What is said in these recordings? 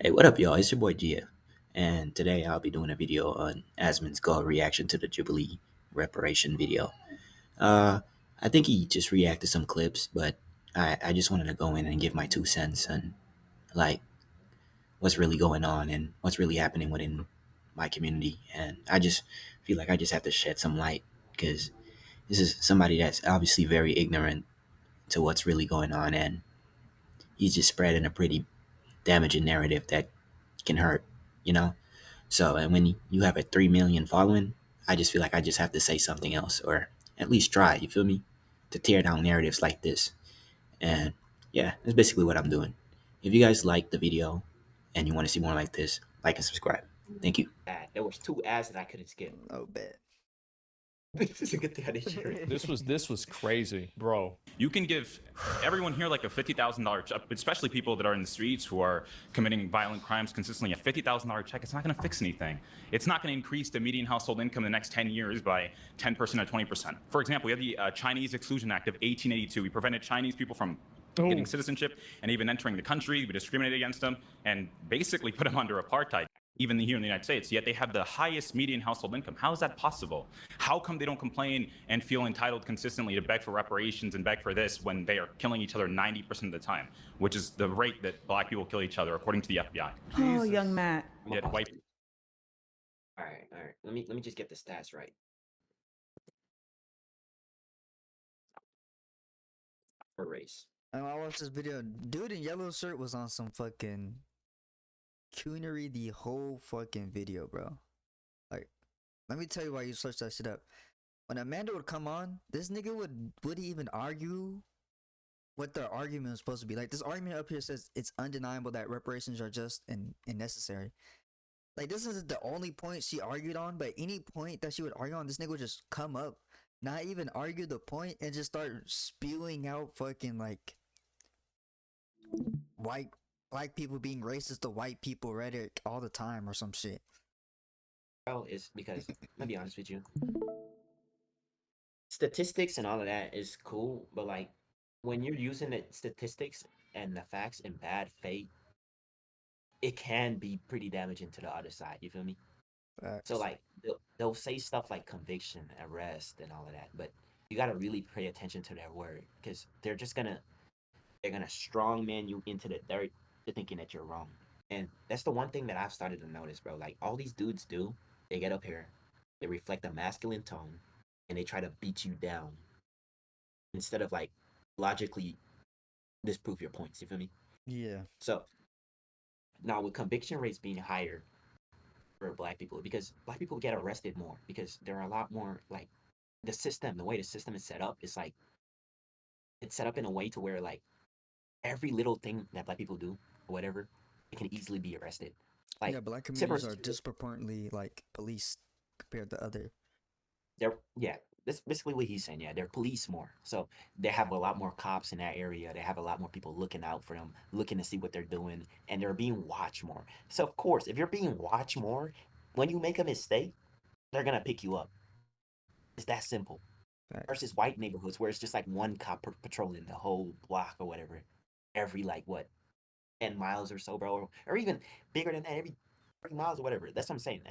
Hey, what up, y'all? It's your boy Gia, and today I'll be doing a video on Asmongold reaction to the Jubilee reparation video. Uh, I think he just reacted to some clips, but I just wanted to go in and give my 2 cents on like what's really going on and what's really happening within my community, and I just feel like I just have to shed some light because this is somebody that's obviously very ignorant to what's really going on, and he's just spreading a pretty damaging narrative that can hurt, you know. So, and when you have a 3 million following, I just feel like I just have to say something else or at least try, you feel me? To tear down narratives like this. And yeah, that's basically what I'm doing. If you guys like the video and you want to see more like this, like and subscribe. Thank you. There was two ads that I couldn't skip. Oh, bet. This is a good thing I didn't share it. This was crazy, bro. You can give everyone here like a $50,000 check, especially people that are in the streets who are committing violent crimes consistently. A $50,000 check, it's not going to fix anything. It's not going to increase the median household income in the next 10 years by 10% or 20%. For example, we have the Chinese Exclusion Act of 1882. We prevented Chinese people from getting citizenship and even entering the country. We discriminated against them and basically put them under apartheid, even here in the United States, yet they have the highest median household income. How is that possible? How come they don't complain and feel entitled consistently to beg for reparations and beg for this when they are killing each other 90% of the time, which is the rate that black people kill each other, according to the FBI? Oh, young Matt. Yet white. All right. Let me just get the stats right. For race. I watched this video. Dude in yellow shirt was on some fucking coonery the whole fucking video, bro. Like, let me tell you why you search that shit up. When Amanda would come on, this nigga would he even argue what the argument was supposed to be? Like, this argument up here says it's undeniable that reparations are just and necessary. Like, this isn't the only point she argued on, but any point that she would argue on, this nigga would just come up, not even argue the point, and just start spewing out fucking like white black people being racist to white people rhetoric all the time or some shit. Well, is because let me be honest with you. Statistics and all of that is cool, but like when you're using the statistics and the facts in bad faith, it can be pretty damaging to the other side. You feel me? Facts. So like they'll say stuff like conviction, arrest, and all of that, but you gotta really pay attention to their word because they're gonna strongman you into the dirt to thinking that you're wrong. And that's the one thing that I've started to notice, bro. Like all these dudes do, they get up here, they reflect a masculine tone, and they try to beat you down instead of like logically disprove your points. You feel me? Yeah. So now with conviction rates being higher for black people, because black people get arrested more because there are a lot more like the way the system is set up, is like it's set up in a way to where like every little thing that black people do or whatever, it can easily be arrested. Like Yeah, black communities are disproportionately like policed compared to other. That's basically what he's saying. Yeah, they're police more, so they have a lot more cops in that area. They have a lot more people looking out for them, looking to see what they're doing, and they're being watched more. So of course, if you're being watched more, when you make a mistake, they're gonna pick you up. It's that simple. Facts. Versus white neighborhoods where it's just like one cop patrolling the whole block or whatever, every like what 10 miles or so, bro, or even bigger than that, every 30 miles or whatever. That's what I'm saying.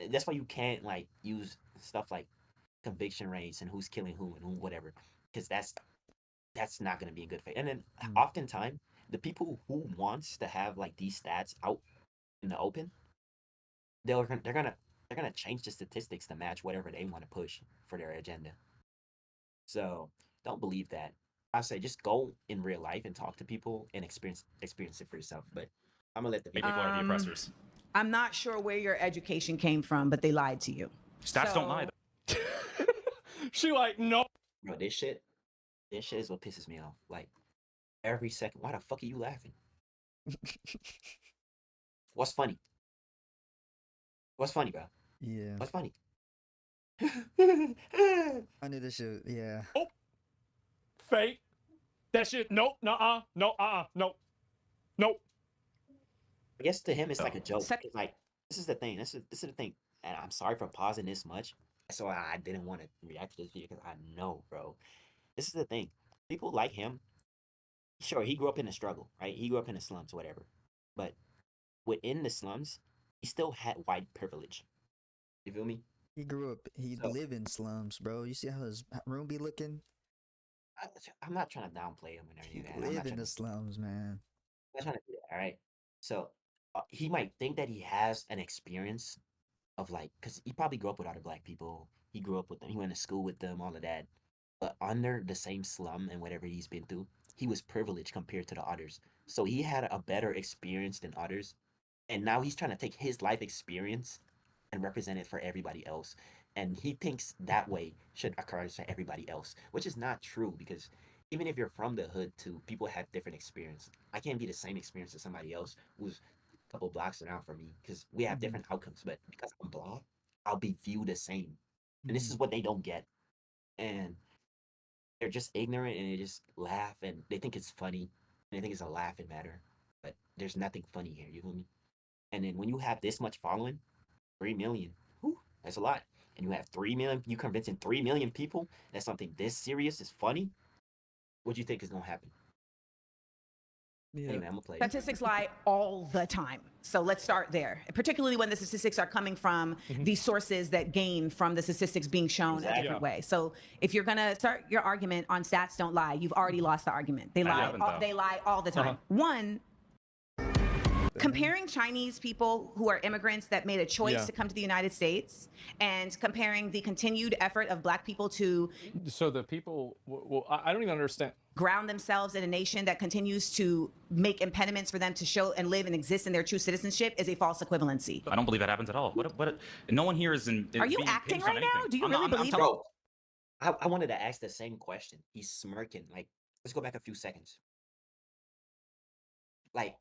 That's why you can't like use stuff like conviction rates and who's killing who and who, whatever, because that's not going to be in good faith. And then oftentimes the people who wants to have like these stats out in the open, they're gonna change the statistics to match whatever they want to push for their agenda. So don't believe that. I say just go in real life and talk to people and experience it for yourself. But I'm gonna let the People are the oppressors. I'm not sure where your education came from, but they lied to you. Stats don't lie. She like, no. Bro, this shit is what pisses me off. Like every second, why the fuck are you laughing? What's funny? What's funny, bro? Yeah. What's funny? I knew this shit. Yeah. Oh, fake. That shit. Nope. Nuh-uh. No. Nope. Nope. I guess to him it's like a joke. It's like this is the thing. This is the thing. And I'm sorry for pausing this much. So I didn't want to react to this video because I know, bro. This is the thing. People like him. Sure, he grew up in the struggle, right? He grew up in the slums, whatever. But within the slums, he still had white privilege. You feel me? He grew up. He So live in slums, bro. You see how his room be looking? I, I'm not trying to downplay him and He everything. Man. I'm live not in trying the to. slums, man. I'm not trying to do that. All right. So he might think that he has an experience of like, because he probably grew up with other black people. He grew up with them. He went to school with them, all of that. But under the same slum and whatever he's been through, he was privileged compared to the others. So he had a better experience than others. And now he's trying to take his life experience and represent it for everybody else. And he thinks that way should occur to everybody else, which is not true because even if you're from the hood too, people have different experience. I can't be the same experience as somebody else who's a couple blocks around from me because we have Mhm. different outcomes. But because I'm black, I'll be viewed the same. And this Mhm. is what they don't get. And they're just ignorant and they just laugh and they think it's funny and they think it's a laughing matter. But there's nothing funny here, you feel me? And then when you have this much following, 3 million, whew, that's a lot. And you have 3 million, you convincing 3 million people that something this serious is funny. What do you think is gonna happen? Yeah. Anyway, I'm gonna play it. Statistics lie all the time. So let's start there, particularly when the statistics are coming from the sources that gain from the statistics being shown a Exactly. different Yeah. way. So if you're going to start your argument on stats don't lie, you've already lost the argument. They lie. haven't, though. They lie all the time. One, comparing Chinese people who are immigrants that made a choice Yeah. to come to the United States and comparing the continued effort of black people to So the people, well, I don't even understand. ground themselves in a nation that continues to make impediments for them to show and live and exist in their true citizenship is a false equivalency. I don't believe that happens at all. No one here is Are you being acting impinged on right now? anything. Do you I'm really not, I'm believe telling- Bro, I wanted to ask the same question. He's smirking. Like, let's go back a few seconds. Like,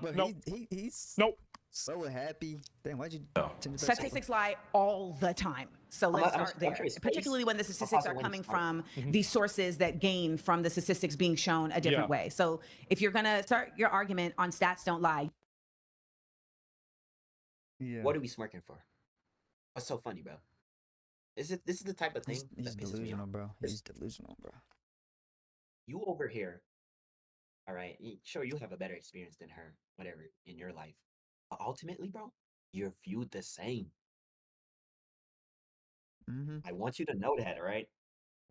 But Nope. he's Nope. so happy. Damn, why'd you send it back? Statistics lie all the time. So let's I'm start there, sure his face- particularly when the I'll statistics pause it are when coming he's smiling. from the sources that gain from the statistics being shown a different Yeah. way. So if you're going to start your argument on stats don't lie, Yeah. What are we smirking for? What's so funny, bro? This is the type of thing He's that pisses me delusional, off. bro. It's- He's delusional, bro. You over here, all right? Sure, you have a better experience than her, whatever, in your life. But ultimately, bro, you're viewed the same. Mm-hmm. I want you to know that, all right?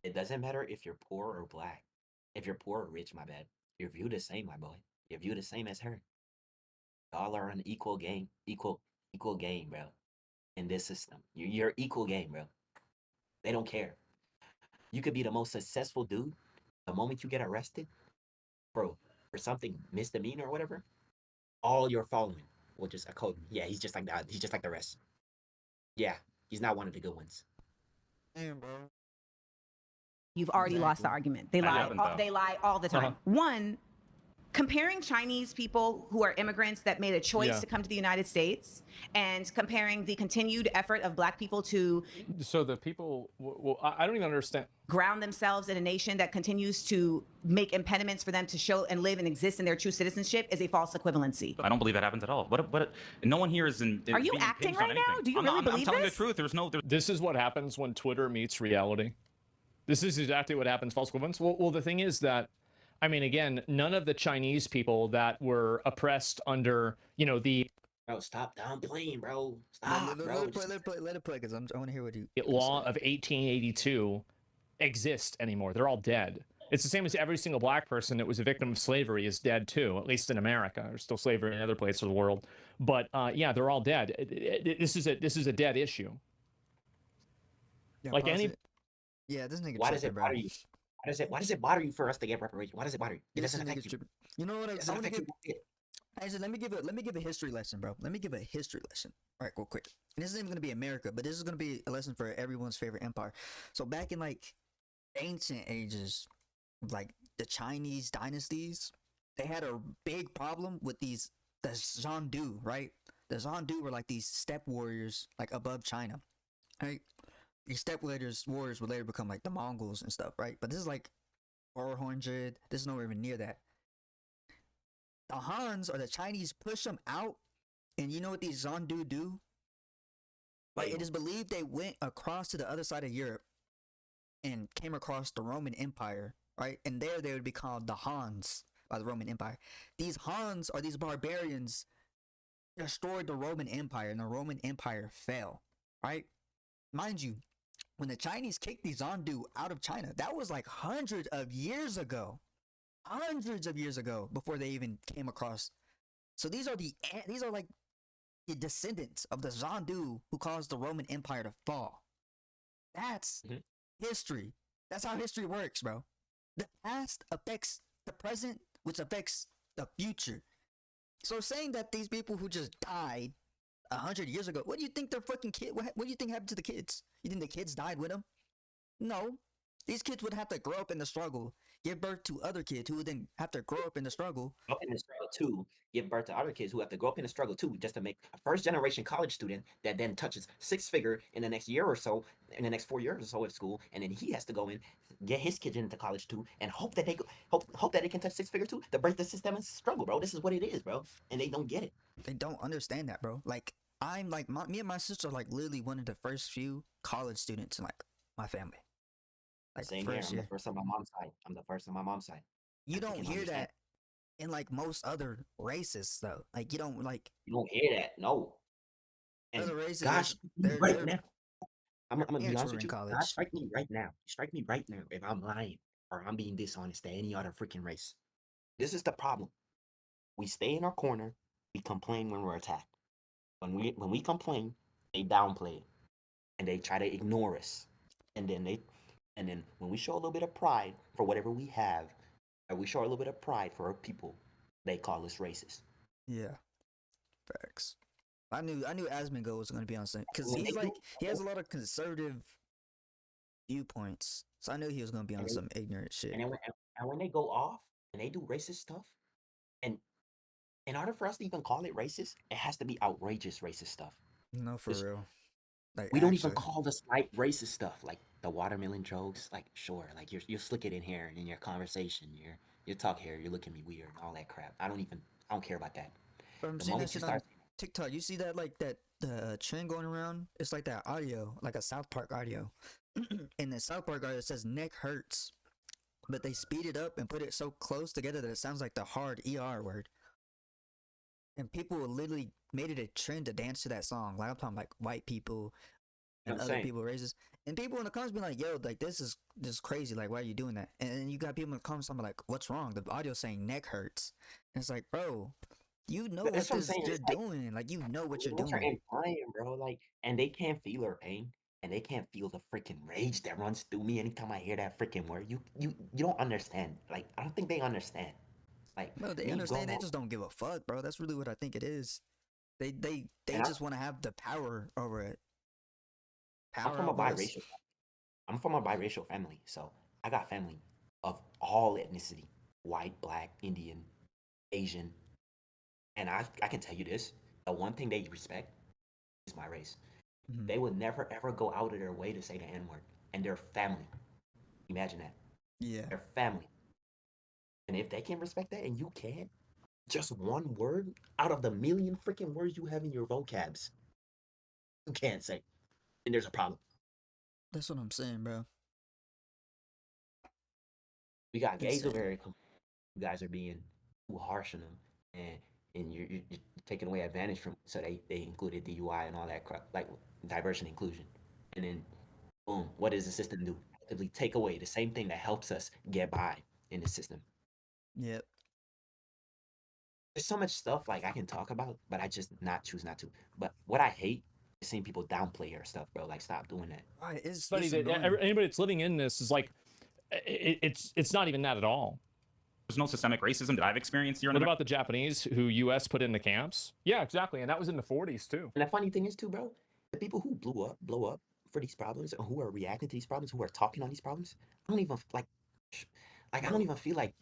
It doesn't matter if you're poor or black. If you're poor or rich, my bad. You're viewed the same, my boy. You're viewed the same as her. Y'all are on equal game, equal game, bro. In this system, you're equal game, bro. They don't care. You could be the most successful dude. The moment you get arrested, bro, for something misdemeanor or whatever, all your following will just code. Yeah, he's just like that. He's just like the rest. Yeah, he's not one of the good ones. Damn, bro. you've already lost the Exactly. argument. They I lie. haven't, though. They lie all the time. One, comparing Chinese people who are immigrants that made a choice Yeah. to come to the United States and comparing the continued effort of black people to So the people, well, I don't even understand. ground themselves in a nation that continues to make impediments for them to show and live and exist in their true citizenship is a false equivalency. I don't believe that happens at all. No one here is Are you being acting impinged on right now? anything. Do you I'm, really I'm believe telling this? the truth. There's This is what happens when Twitter meets reality. This is exactly what happens. False equivalence. Well, the thing is that, I mean, again, none of the Chinese people that were oppressed under, the Bro, stop downplaying, bro. Let, Stop, let, bro. let it play. Let it play, because I want to hear what you. law of 1882 exist anymore. They're all dead. It's the same as every single black person that was a victim of slavery is dead too, at least in America. There's still slavery in other places of the world, but yeah, they're all dead. This is a dead issue. Yeah, Like pause any- it. Yeah, this nigga Why does tripping, it bro. bother you? Why does it bother you for us to get reparations? Why does it bother you? It This doesn't nigga's affect you. tripping. You know what? It I doesn't want to affect give. you. Actually, let me give a history lesson, bro. Let me give a history lesson. All right, real quick. And this isn't even gonna be America, but this is gonna be a lesson for everyone's favorite empire. So back in like ancient ages, like the Chinese dynasties, they had a big problem with the Zhandu, right? The Zhandu were like these steppe warriors, like above China, right? These steppe warriors would later become like the Mongols and stuff, right? But this is like 400. This is nowhere even near that. The Hans or the Chinese push them out, and you know what these Zhandu do? Like, it is believed they went across to the other side of Europe and came across the Roman Empire, right? And there they would be called the Hans. by the Roman Empire. These Huns or these barbarians destroyed the Roman Empire, and the Roman Empire fell. Right, mind you, when the Chinese kicked the Zandu out of China, that was like hundreds of years ago, before they even came across. So these are like the descendants of the Zandu who caused the Roman Empire to fall. That's history. That's how history works, bro. The past affects the present, which affects the future. So saying that these people who just died 100 years ago, what do you think their fucking kid? What do you think happened to the kids? You think the kids died with them? No. These kids would have to grow up in the struggle, give birth to other kids who would then have to grow up in the struggle. Up in the struggle too, give birth to other kids who have to grow up in the struggle too, just to make a first generation college student that then touches six figure in the next year or so, in the next 4 years or so at school, and then he has to go in, get his kids into college too, and hope that they hope that they can touch six figure too. The break the system is struggle, bro. This is what it is, bro, and they don't get it. They don't understand that, bro. Like I'm like me and my sister are like literally one of the first few college students in like my family. Like Same here. I'm the first on my mom's side. I'm the first on my mom's side. You don't hear that in like most other races, though. Like you don't hear that. No. And other races. Gosh, right now, I'm gonna be honest with you. College. God, strike me right now. Strike me right now if I'm lying or I'm being dishonest to any other freaking race. This is the problem. We stay in our corner. We complain when we're attacked. When we complain, they downplay it, and they try to ignore us. And then when we show a little bit of pride for whatever we have, or we show a little bit of pride for our people, they call us racist. Yeah, facts. I knew Asmongold was going to be on something because he has a lot of conservative viewpoints, so I knew he was going to be on some ignorant shit. And when they go off and they do racist stuff, and in order for us to even call it racist, it has to be outrageous racist stuff. No, for real. Like we don't even call the slight racist stuff like the watermelon jokes. Like sure, like you're slick it in here and in your conversation, you talk here, you look at me weird and all that crap. I don't care about that. But I'm seeing that shit on TikTok. You see that like that the trend going around? It's like that audio, like a South Park audio. In the South Park audio, it says neck hurts, but they speed it up and put it so close together that it sounds like the hard ER word. And people literally made it a trend to dance to that song. Like I'm talking like white people and other people racist. And people in the comments be like, yo, like this is crazy. Like, why are you doing that? And then you got people in the comments like, what's wrong? The audio saying neck hurts. And it's like, bro, you know what you're doing. Like, you know what you're doing. You're implying, bro. Like, and they can't feel our pain. And they can't feel the freaking rage that runs through me anytime I hear that freaking word. You don't understand. Like, I don't think they understand. Like, no, they understand. They just don't give a fuck, bro. That's really what I think it is. They just want to have the power over it. I'm from a biracial family, so I got family of all ethnicity: white, black, Indian, Asian. And I can tell you this: the one thing they respect is my race. Mm-hmm. They would never ever go out of their way to say the N-word, and they're family. Imagine that. Yeah, they're family. And if they can respect that and you can't, just one word out of the million freaking words you have in your vocabs, you can't say. And there's a problem. That's what I'm saying, bro. We got gays over here. You guys are being too harsh on them, and you're taking away advantage from. So they included DUI and all that crap, like diversion inclusion, and then boom, what does the system do? Actively take away the same thing that helps us get by in the system. Yep. There's so much stuff like I can talk about, but I just choose not to. But what I hate is seeing people downplay your stuff, bro. Like, stop doing that. Right, it's funny that anybody that's living in this is like, it's not even that at all. There's no systemic racism that I've experienced here. What about the Japanese who U.S. put in the camps? Yeah, exactly, and that was in the 40s too. And the funny thing is too, bro, the people who blow up for these problems and who are reacting to these problems, who are talking on these problems, I don't even I don't even feel like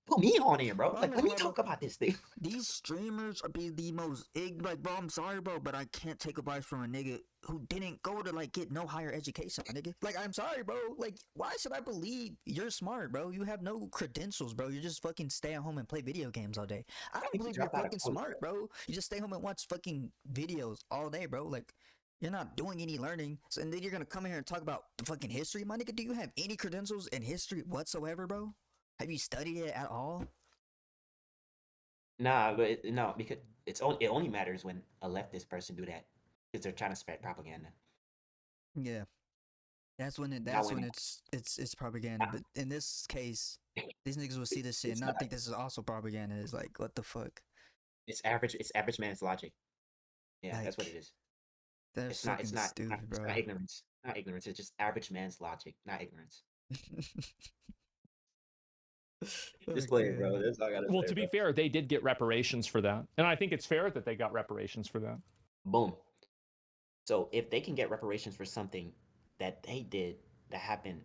put me on here, bro. Like, let me talk about this thing. These streamers are being the most like, bro, I'm sorry, bro, but I can't take advice from a nigga who didn't go to like get no higher education, my nigga. Like, I'm sorry, bro. Like, why should I believe you're smart, bro? You have no credentials, bro. You just fucking stay at home and play video games all day. I don't believe you're fucking smart, bro. You just stay home and watch fucking videos all day, bro. Like, you're not doing any learning. So, and then you're gonna come in here and talk about the fucking history, my nigga. Do you have any credentials in history whatsoever, bro? Have you studied it at all? Nah, but no, because it only matters when a leftist person do that because they're trying to spread propaganda. Yeah, Not that's when when it's propaganda. not, But in this case, these niggas will see this shit and it's not. not think this is also propaganda. It's like, what the fuck? It's average. It's average man's logic. Yeah, that's what it Like, is. they're It's not. It's fucking not. It's not. stupid, It's bro. not ignorance. Not ignorance. It's just average man's logic, not ignorance. Oh Just play it, bro. god. That's all I gotta Well, say, to be bro. fair, they did get reparations for that, and I think it's fair that they got reparations for that. Boom. So if they can get reparations for something that they did that happened,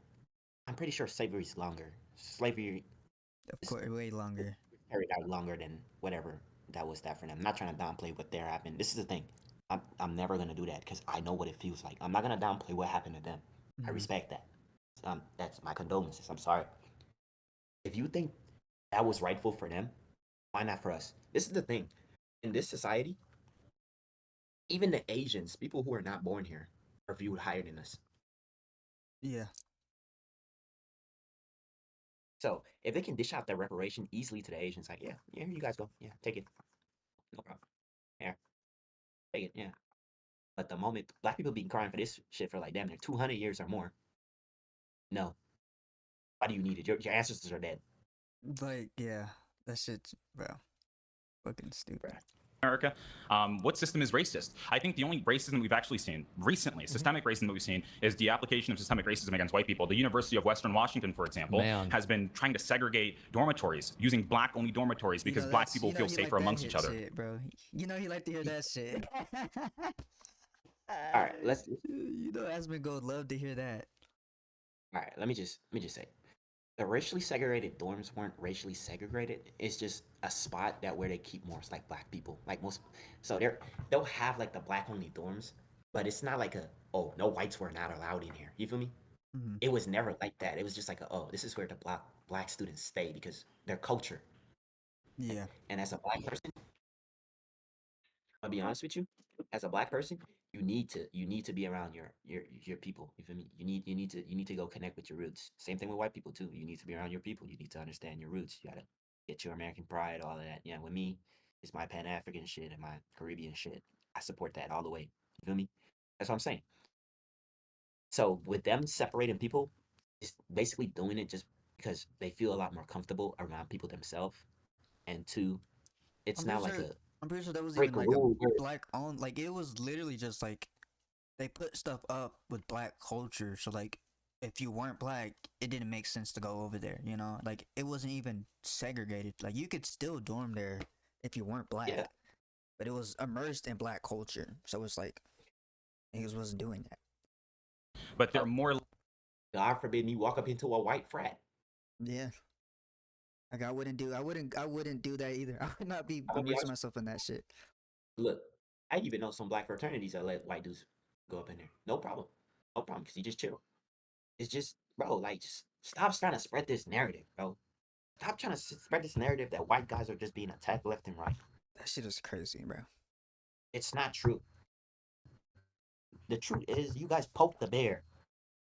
I'm pretty sure slavery's longer. Slavery Of is course, way longer. carried out longer than whatever that was that for them. I'm not trying to downplay what there happened. This is the thing. I'm never gonna do that because I know what it feels like. I'm not gonna downplay what happened to them. I Mhm. respect that. That's my condolences. I'm sorry. If you think that was rightful for them, why not for us? This is the thing. In this society, even the Asians, people who are not born here, are viewed higher than us. Yeah. So if they can dish out their reparation easily to the Asians, like, yeah, yeah, here you guys go. Yeah, take it. No problem. Here, take it. Yeah. But the moment black people been crying for this shit for like damn near 200 years or more, no. Why do you need it? Your ancestors are dead. Like, yeah, that shit's, bro, fucking stupid. Bruh. America, what system is racist? I think the only racism we've actually seen recently, systemic racism that we've seen, is the application of systemic racism against white people. The University of Western Washington, for example, Man. has been trying to segregate dormitories, using black-only dormitories because black people feel he safer like that amongst hit each other. shit, bro. You know he like to hear that shit. All right, let's. You know Asmongold love to hear that. All right, let me just say, the racially segregated dorms weren't racially segregated. It's just a spot that where they keep more like black people, like most. So they'll have like the black only dorms, but it's not like a oh no whites were not allowed in here. You feel me? Mhm. It was never like that. It was just like a, oh, this is where the black students stay because their culture. Yeah. And as a black person, I'll be honest with you, as a black person, you need to be around your people. You feel me? You need to go connect with your roots. Same thing with white people too. You need to be around your people. You need to understand your roots. You gotta get your American pride, all of that. Yeah, with me, it's my Pan African shit and my Caribbean shit. I support that all the way. You feel me? That's what I'm saying. So with them separating people, it's basically doing it just because they feel a lot more comfortable around people themselves. And two, I'm it's pretty not like sure a I'm pretty sure that was even break a like a rule. black owned, like it was literally just like they put stuff up with black culture, so like if you weren't black, it didn't make sense to go over there, you know? Like it wasn't even segregated. Like you could still dorm there if you weren't Yeah, black, but it was immersed in black culture. So it's like niggas wasn't doing that. But they're more God forbid me walk up into a white frat. Yeah. Like I wouldn't do that either. I would not be I'm gonna be immersing honest. myself in that shit. Look, I even know some black fraternities that let white dudes go up in there. No problem. No problem, because you just chill. It's just, bro, like, just stop trying to spread this narrative, bro. Stop trying to spread this narrative that white guys are just being attacked left and right. That shit is crazy, bro. It's not true. The truth is, you guys poke the bear.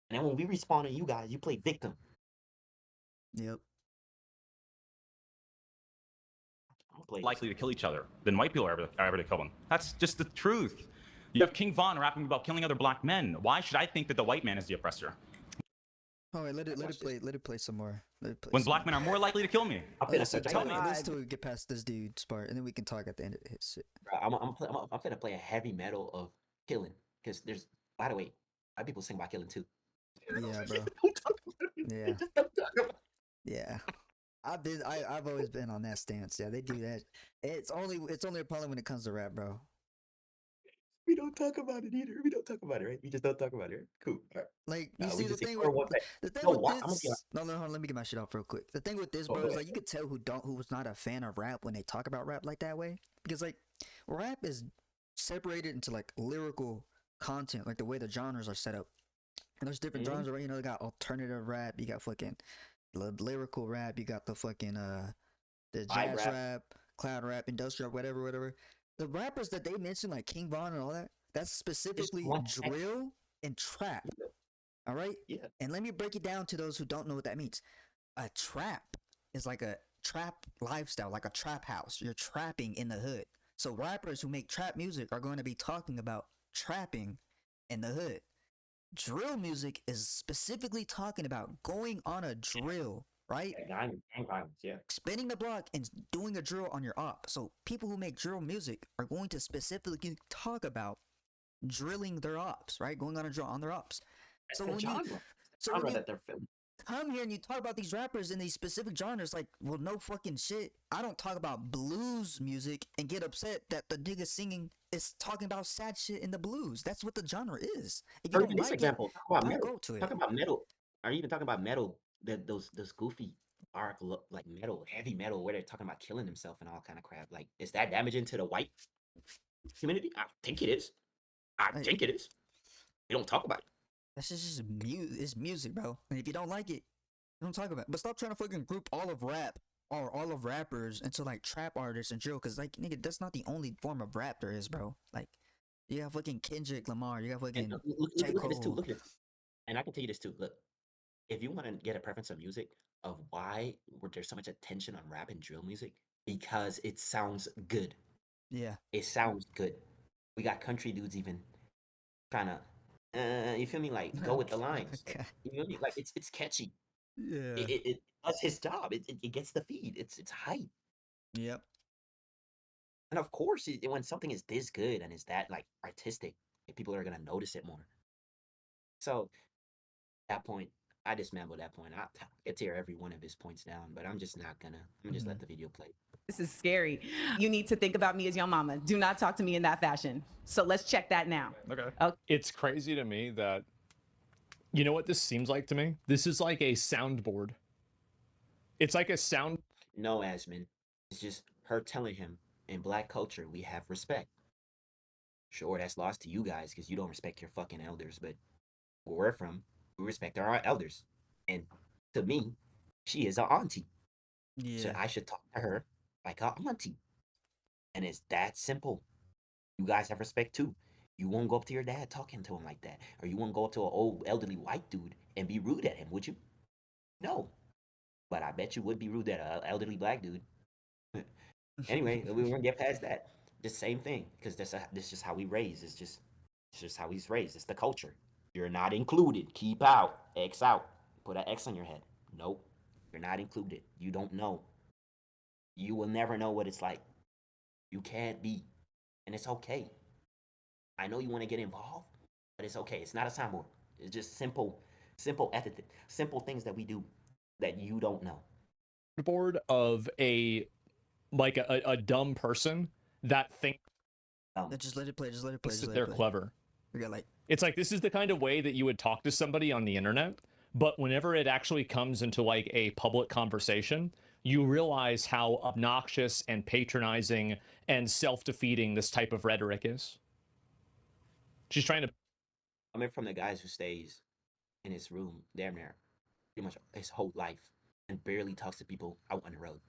And then when we respawn on you guys, you play victim. Yep. likely to kill each other than white people are ever to kill them. That's just the truth. You have King Von rapping about killing other black men. Why should I think that the white man is the oppressor All right, let it play some more. Let it play when some black more. men are more likely to kill me? I'm finna search. Tell me. Let's till we get past this dude's part, and then we can talk at the end of his shit. Bro, I'm finna play a heavy metal of killing. Because there's, by the way, white people sing about killing too. Yeah, bro. Don't talk about it. Yeah. Just don't talk about it. Yeah. I've always been on that stance. Yeah, they do that. It's only a problem when it comes to rap, bro. We don't talk about it either. We don't talk about it, right? We just don't talk about it. Right? Cool. All right. Like you We see the just thing ignore with one thing. the thing No, with why? I'm gonna be this. No, hold on, let me get my shit off real quick. The thing with this, Oh, bro, go is ahead. like you could tell who was not a fan of rap when they talk about rap like that way, because like rap is separated into like lyrical content, like the way the genres are set up. And there's different Mhm. genres, right? You know, they got alternative rap, you got fucking lyrical rap, you got the fucking the Vibe jazz rap. rap, cloud rap, industrial rap, whatever. The rappers that they mentioned, like King Von and all that, that's specifically one thing. drill and trap. Yeah. All right? Yeah. And let me break it down to those who don't know what that means. A trap is like a trap lifestyle, like a trap house. You're trapping in the hood. So rappers who make trap music are going to be talking about trapping in the hood. Drill music is specifically talking about going on a drill, right? Gang violence, yeah. Spinning the block and doing a drill on your op. So people who make drill music are going to specifically talk about drilling their ops, right? Going on a drill on their ops. So when you that they're filming. come here and you talk about these rappers in these specific genres, like, well, no fucking shit. I don't talk about blues music and get upset that the nigga singing is talking about sad shit in the blues. That's what the genre is. If you Or don't even this like example, it, talk about don't metal. go to it. Talk about metal. Or even talking about metal, those goofy arc look like metal, heavy metal, where they're talking about killing themselves and all kind of crap. Like, is that damaging to the white community? I think it is. I Like, think it is. We don't talk about it. that's just it's music, bro. And if you don't like it, don't talk about it. But stop trying to fucking group all of rap or all of rappers into like trap artists and drill, because like, nigga, that's not the only form of rap there is, bro. Like, you got fucking Kendrick Lamar, you got And fucking J. look at this too. Cole. Look at this. And I can tell you this too. Look, if you want to get a preference of music, of why there's so much attention on rap and drill music, because it sounds good. Yeah. It sounds good. We got country dudes even trying to, you feel me? Like, go with the lines. Okay. You feel me? Like, it's catchy. Yeah. It does his job. It gets the feed. It's hype. Yep. And of course, when something is this good and is that like artistic, people are gonna notice it more. So that point, I dismantle that point. I could tear every one of his points down, but I'm just not gonna. I'm gonna just let the video play. This is scary. You need to think about me as your mama. Do not talk to me in that fashion. So let's check that now. Okay. It's crazy to me that, you know what this seems like to me? This is like a soundboard. It's like a sound. No, Asmin. It's just her telling him, in black culture, we have respect. Sure, that's lost to you guys because you don't respect your fucking elders, but where we're from, we respect our elders. And to me, she is an auntie. Yeah. So I should talk to her like a auntie. And it's that simple. You guys have respect too. You won't go up to your dad talking to him like that. Or you won't go up to an old elderly white dude and be rude at him, would you? No. But I bet you would be rude at an elderly black dude. Anyway, we won't get past that. The same thing, because this is just how we raise. It's just how he's raised. It's the culture. You're not included. Keep out. X out. Put an X on your head. Nope. You're not included. You don't know. You will never know what it's like. You can't be. And it's okay. I know you want to get involved, but it's okay. It's not a soundboard. It's just simple ethic, simple things that we do that you don't know. Board of a dumb person that thinks Just let it play. Just let it play. Just that let they're it play. clever. We got like, It's like, this is the kind of way that you would talk to somebody on the internet, but whenever it actually comes into like a public conversation, you realize how obnoxious and patronizing and self-defeating this type of rhetoric is. She's trying to. Coming from the guys who stays in his room damn near pretty much his whole life and barely talks to people out on the road.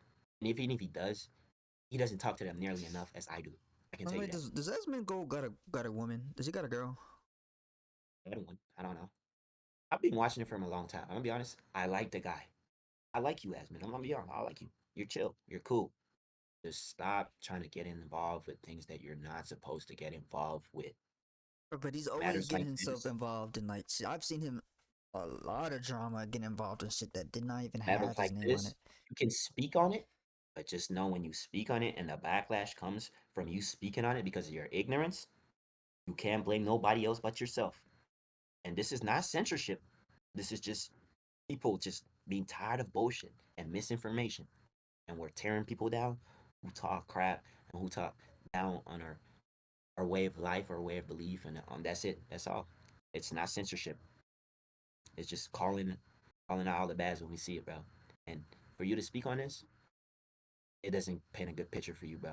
And even if he does, he doesn't talk to them nearly enough as I do. I can by the tell way, you that. does Asmongold got a woman? Does he got a girl? I don't know. I've been watching it for him a long time. I'm gonna be honest. I like the guy. I like you, Asmin. I'm gonna be honest. I like you. You're chill. You're cool. Just stop trying to get involved with things that you're not supposed to get involved with. But he's always Matters getting like himself this. involved in like shit. I've seen him a lot of drama getting involved in shit that did not even Matters have his like name on this, it. you can speak on it, but just know when you speak on it and the backlash comes from you speaking on it because of your ignorance, you can't blame nobody else but yourself. And this is not censorship. This is just people just being tired of bullshit and misinformation. And we're tearing people down who talk crap and who talk down on our way of life, our way of belief, and that's it. That's all. It's not censorship. It's just calling out all the bads when we see it, bro. And for you to speak on this, it doesn't paint a good picture for you, bro.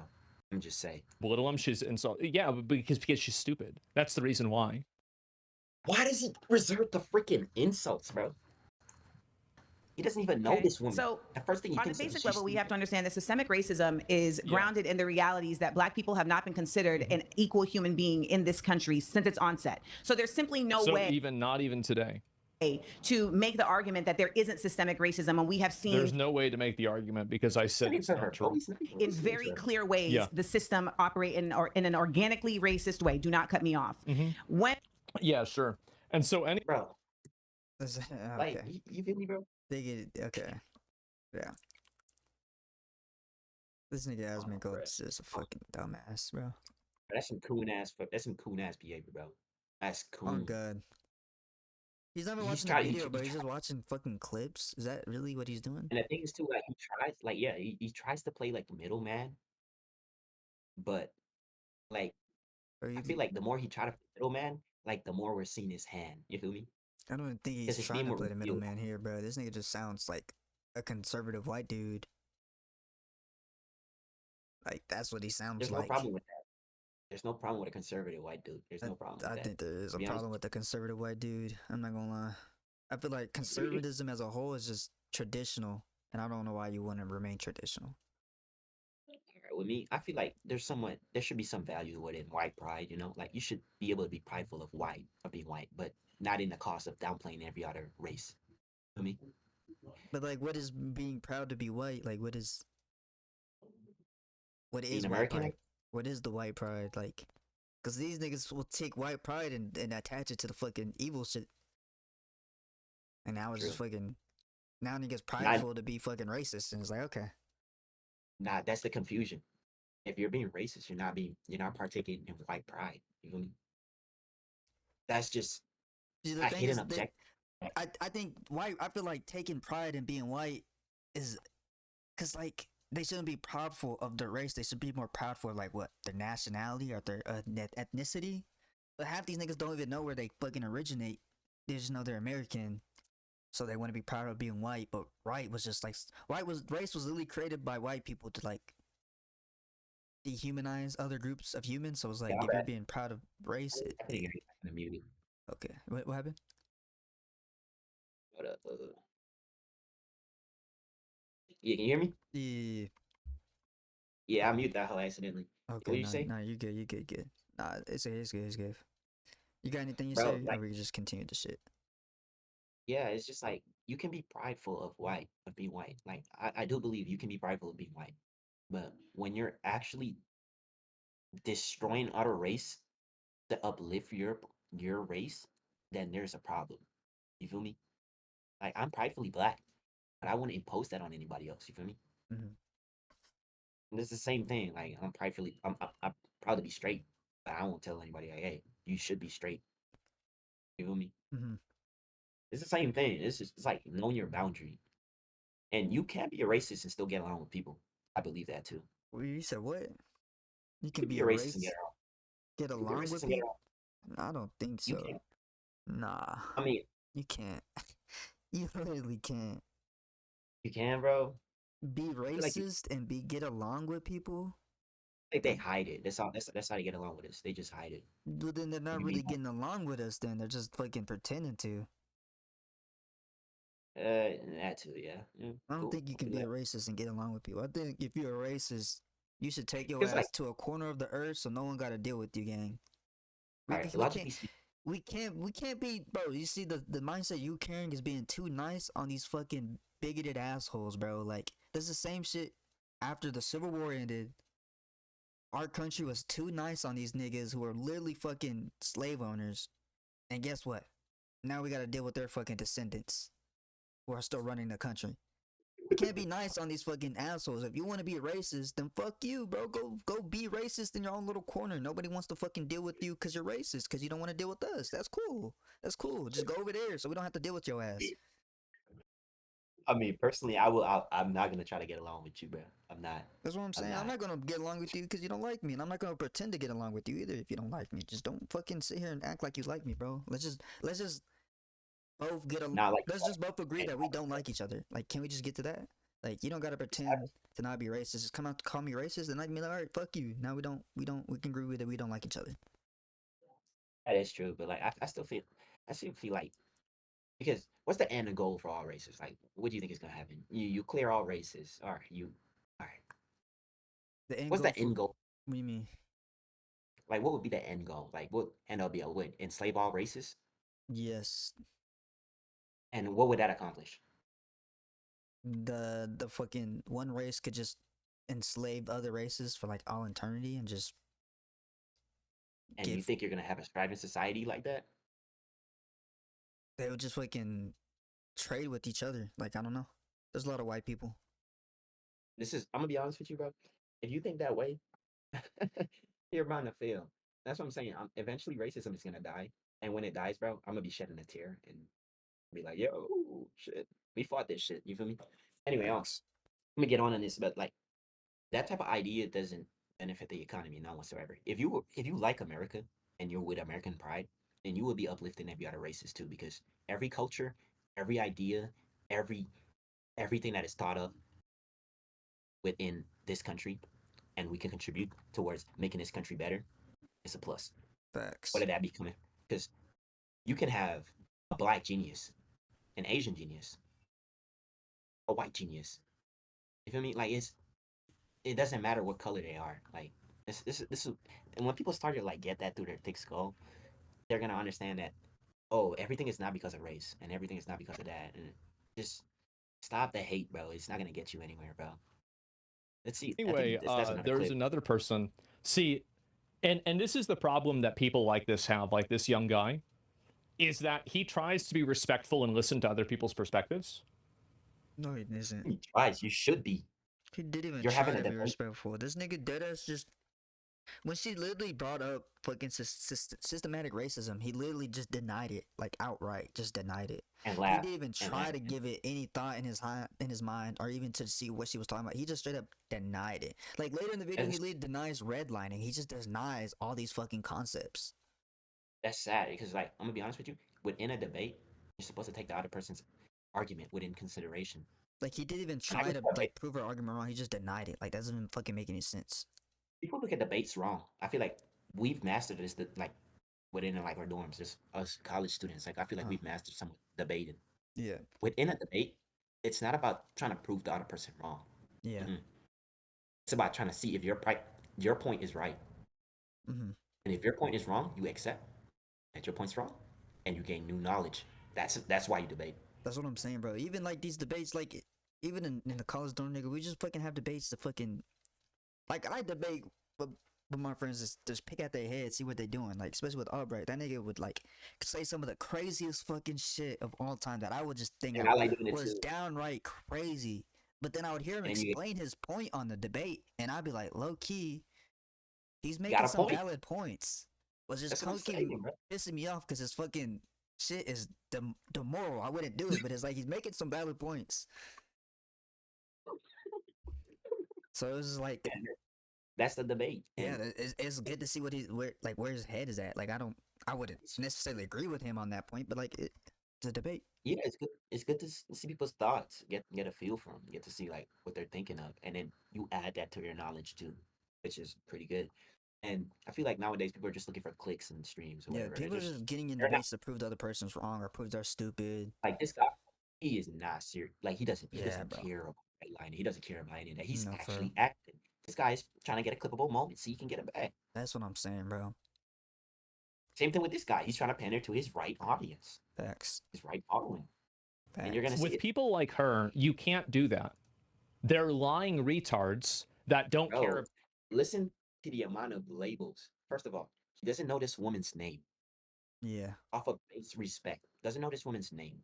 I'm just saying. Belittle him. She's insult. Yeah, because she's stupid. That's the reason why. Why does he reserve the freaking insults, bro? He doesn't even know this woman. So the first thing he on a thinks basic is level, we have to stupid. understand that systemic racism is grounded in the realities that Black people have not been considered an equal human being in this country since its onset. So there's simply no So way. not even today. to make the argument that there isn't systemic racism, and we have There's seen no way to make the argument because I said it's not true. in very clear ways Yeah. the system operate in an organically racist way. Do not cut me off. When Yeah, sure. And so any Bro, like, Okay. you feel me, bro? They get okay. Yeah. This nigga Asmongold bro. is just a fucking dumbass, bro. That's some coon ass. That's some coon ass behavior, bro. That's Oh coon. god. He's not even He's watching try- the he- video, he but he's try- just watching fucking clips. Is that really what he's doing? And the thing is too, like he tries, like yeah, he tries to play like the middleman, but like Or I you, feel like the more he try to play middleman, like the more we're seeing his hand. You feel me? I don't even think he's Because his trying name to will play the reveal- middleman here, bro. This nigga just sounds like a conservative white dude. Like that's what he sounds There's like. no problem with that. There's no problem with a conservative white dude. There's no problem with I that. think there is a be honest problem with the conservative white dude. I'm not gonna lie. I feel like conservatism as a whole is just traditional, and I don't know why you want to remain traditional. With me, I feel like there should be some value within white pride, you know? Like you should be able to be prideful of being white, but not in the cost of downplaying every other race. You know me? But like, what is being proud to be white? Like, what is Being white American? pride? What is the white pride like? Because these niggas will take white pride and attach it to the fucking evil shit. And now it's just True. fucking. Now niggas prideful to be fucking racist, and it's like, okay. Nah, that's the confusion. If you're being racist, you're not partaking in white pride. You feel me? That's just See, a the thing hidden is, that object. I think white. I feel like taking pride in being white is, cause like they shouldn't be proudful of their race. They should be more proudful of like what their nationality or their ethnicity. But half these niggas don't even know where they fucking originate. They just know they're American, so they want to be proud of being white. But white was just like race was literally created by white people to like dehumanize other groups of humans. So it's like Yeah, if you're being proud of race, I think you're kind of muted. okay. What happened? But, yeah, can you hear me? Yeah. Yeah, I muted that hell accidentally. Okay, What you say? no, you good, you good. Nah, it's good. You got anything you Bro, say, like- or we just continue the shit? Yeah, it's just like you can be prideful of being white. Like I do believe you can be prideful of being white. But when you're actually destroying other race to uplift your race, then there's a problem. You feel me? Like I'm pridefully black, but I wouldn't impose that on anybody else. You feel me? Mhm. And it's the same thing. Like I'm proud to be straight, but I won't tell anybody like, hey, you should be straight. You feel me? Mhm. It's the same thing. It's like knowing your boundary, and you can be a racist and still get along with people. I believe that too. Well, you said what? You You can can be a racist and race, get you can be along racist with and get people. I don't think You so. can. Nah, I mean, you can't. You literally can't you can, bro. be feel like you- racist and get along with people. Like they hide it. That's how they get along with us. They just hide it. But then they're not You really mean- getting along with us. Then they're just fucking pretending to. That too, yeah. I don't Cool. think you I'll can do be that. a racist and get along with people. I think if you're a racist, you should take your It's ass like- to a corner of the earth so no one got to deal with you, gang. Alright, We logically can't, speaking, we can't be, bro. You see the mindset you carrying is being too nice on these fucking bigoted assholes, bro. Like that's the same shit after the Civil War ended. Our country was too nice on these niggas who are literally fucking slave owners, and guess what? Now we got to deal with their fucking descendants who are still running the country. You can't be nice on these fucking assholes. If you want to be racist, then fuck you, bro. Go be racist in your own little corner. Nobody wants to fucking deal with you because you're racist, because you don't want to deal with us. That's cool. That's cool. Just go over there so we don't have to deal with your ass. I mean, personally, I'm not gonna try to get along with you, bro. I'm not. That's what I'm saying. I'm not gonna get along with you because you don't like me, and I'm not gonna pretend to get along with you either if you don't like me. Just don't fucking sit here and act like you like me, bro. Let's just both get along. Not like Let's just both agree that we don't like each other. Like, can we just get to that? Like, you don't gotta pretend to not be racist. Just come out to call me racist, and I be like, all right, fuck you. Now we can agree with it. We don't like each other. That is true, but like I still feel like because what's the end goal for all races? Like, what do you think is gonna happen? You clear all races. All right. The end What's goal the end goal? What do you mean? Like, what would be the end goal? Like, what end up be? Would enslave all races? Yes. And what would that accomplish? The fucking one race could just enslave other races for like all eternity and just And you give. think you're gonna have a thriving society like that? They would just fucking trade with each other. Like, I don't know. There's a lot of white people. I'm gonna be honest with you, bro. If you think that way, you're bound to fail. That's what I'm saying. Eventually, racism is gonna die, and when it dies, bro, I'm gonna be shedding a tear and be like, "Yo, shit, we fought this shit." You feel me? Anyway, Facts. let me get on this, but like that type of idea doesn't benefit the economy, not whatsoever. If you like America and you're with American pride, then you will be uplifting every other races too, because every culture, every idea, every everything that is thought of within this country, and we can contribute towards making this country better, is a plus. Facts. Whether that be coming, because you can have a black genius, an Asian genius, a white genius. You feel me? Like it doesn't matter what color they are. Like this is, and when people start to like get that through their thick skull, they're gonna understand that, oh, everything is not because of race, and everything is not because of that, and just stop the hate, bro. It's not gonna get you anywhere, bro. Let's see. I Anyway, think that's another there's clip. another person. See, and this is the problem that people like this have, like this young guy, is that he tries to be respectful and listen to other people's perspectives. No, he isn't. He tries. You should be. He didn't even You're try having a to be debate. respectful. This nigga deadass just. When she literally brought up fucking systematic racism, he literally just denied it, like outright, just denied it. And He laugh. didn't even and try laugh. to give it any thought in his mind, or even to see what she was talking about. He just straight up denied it. Like later in the video, he That's, literally denies redlining. He just denies all these fucking concepts. that's sad because, like, I'm gonna be honest with you. Within a debate, you're supposed to take the other person's argument within consideration. Like he didn't even I try just to debate. like prove her argument wrong. He just denied it. Like that doesn't even fucking make any sense. People look at debates wrong. I feel like we've mastered this, like within like our dorms, just us college students. Like I feel like we've mastered some debating. Yeah. Within a debate, it's not about trying to prove the other person wrong. Yeah. It's about trying to see if your point is right. Mm-hmm. And if your point is wrong, you accept that your point's wrong, and you gain new knowledge. That's why you debate. That's what I'm saying, bro. Even like these debates, like even in the college dorm, nigga, we just fucking have debates to fucking like I debate with my friends just pick out their head, see what they doing. Like especially with Albright, that nigga would like say some of the craziest fucking shit of all time that I would just think And I like doing it was too. downright crazy. But then I would hear him And you explain his point on the debate, and I'd be like, low key, he's got making a some point. valid points. Was just That's what I'm fucking saying, bro. pissing me off because his fucking shit is demoralizing. I wouldn't do it, but it's like he's making some valid points. So it was just like, That's the debate. yeah, And it's good to see what where his head is at. Like I wouldn't necessarily agree with him on that point, but like it's a debate. yeah, it's good. It's good to see people's thoughts, get a feel from, get to see like what they're thinking of, and then you add that to your knowledge too, which is pretty good. And I feel like nowadays people are just looking for clicks and streams or Yeah, whatever. people are just getting in they're not debates to prove the other person's wrong or prove they're stupid. like this guy. He is not serious. Like he doesn't Yeah, bro. care about redlining. He doesn't care about any of that. He's No, for actually real. acting. This guy is trying to get a clippable moment so he can get it back. That's what I'm saying, bro. Same thing with this guy. He's trying to pander to his right audience, Facts. his right following, and Facts. you're gonna see With it. people like her, you can't do that. They're lying retards that don't Bro, care. listen to the amount of labels. First of all, he doesn't know this woman's name. Yeah. Off of base respect, doesn't know this woman's name.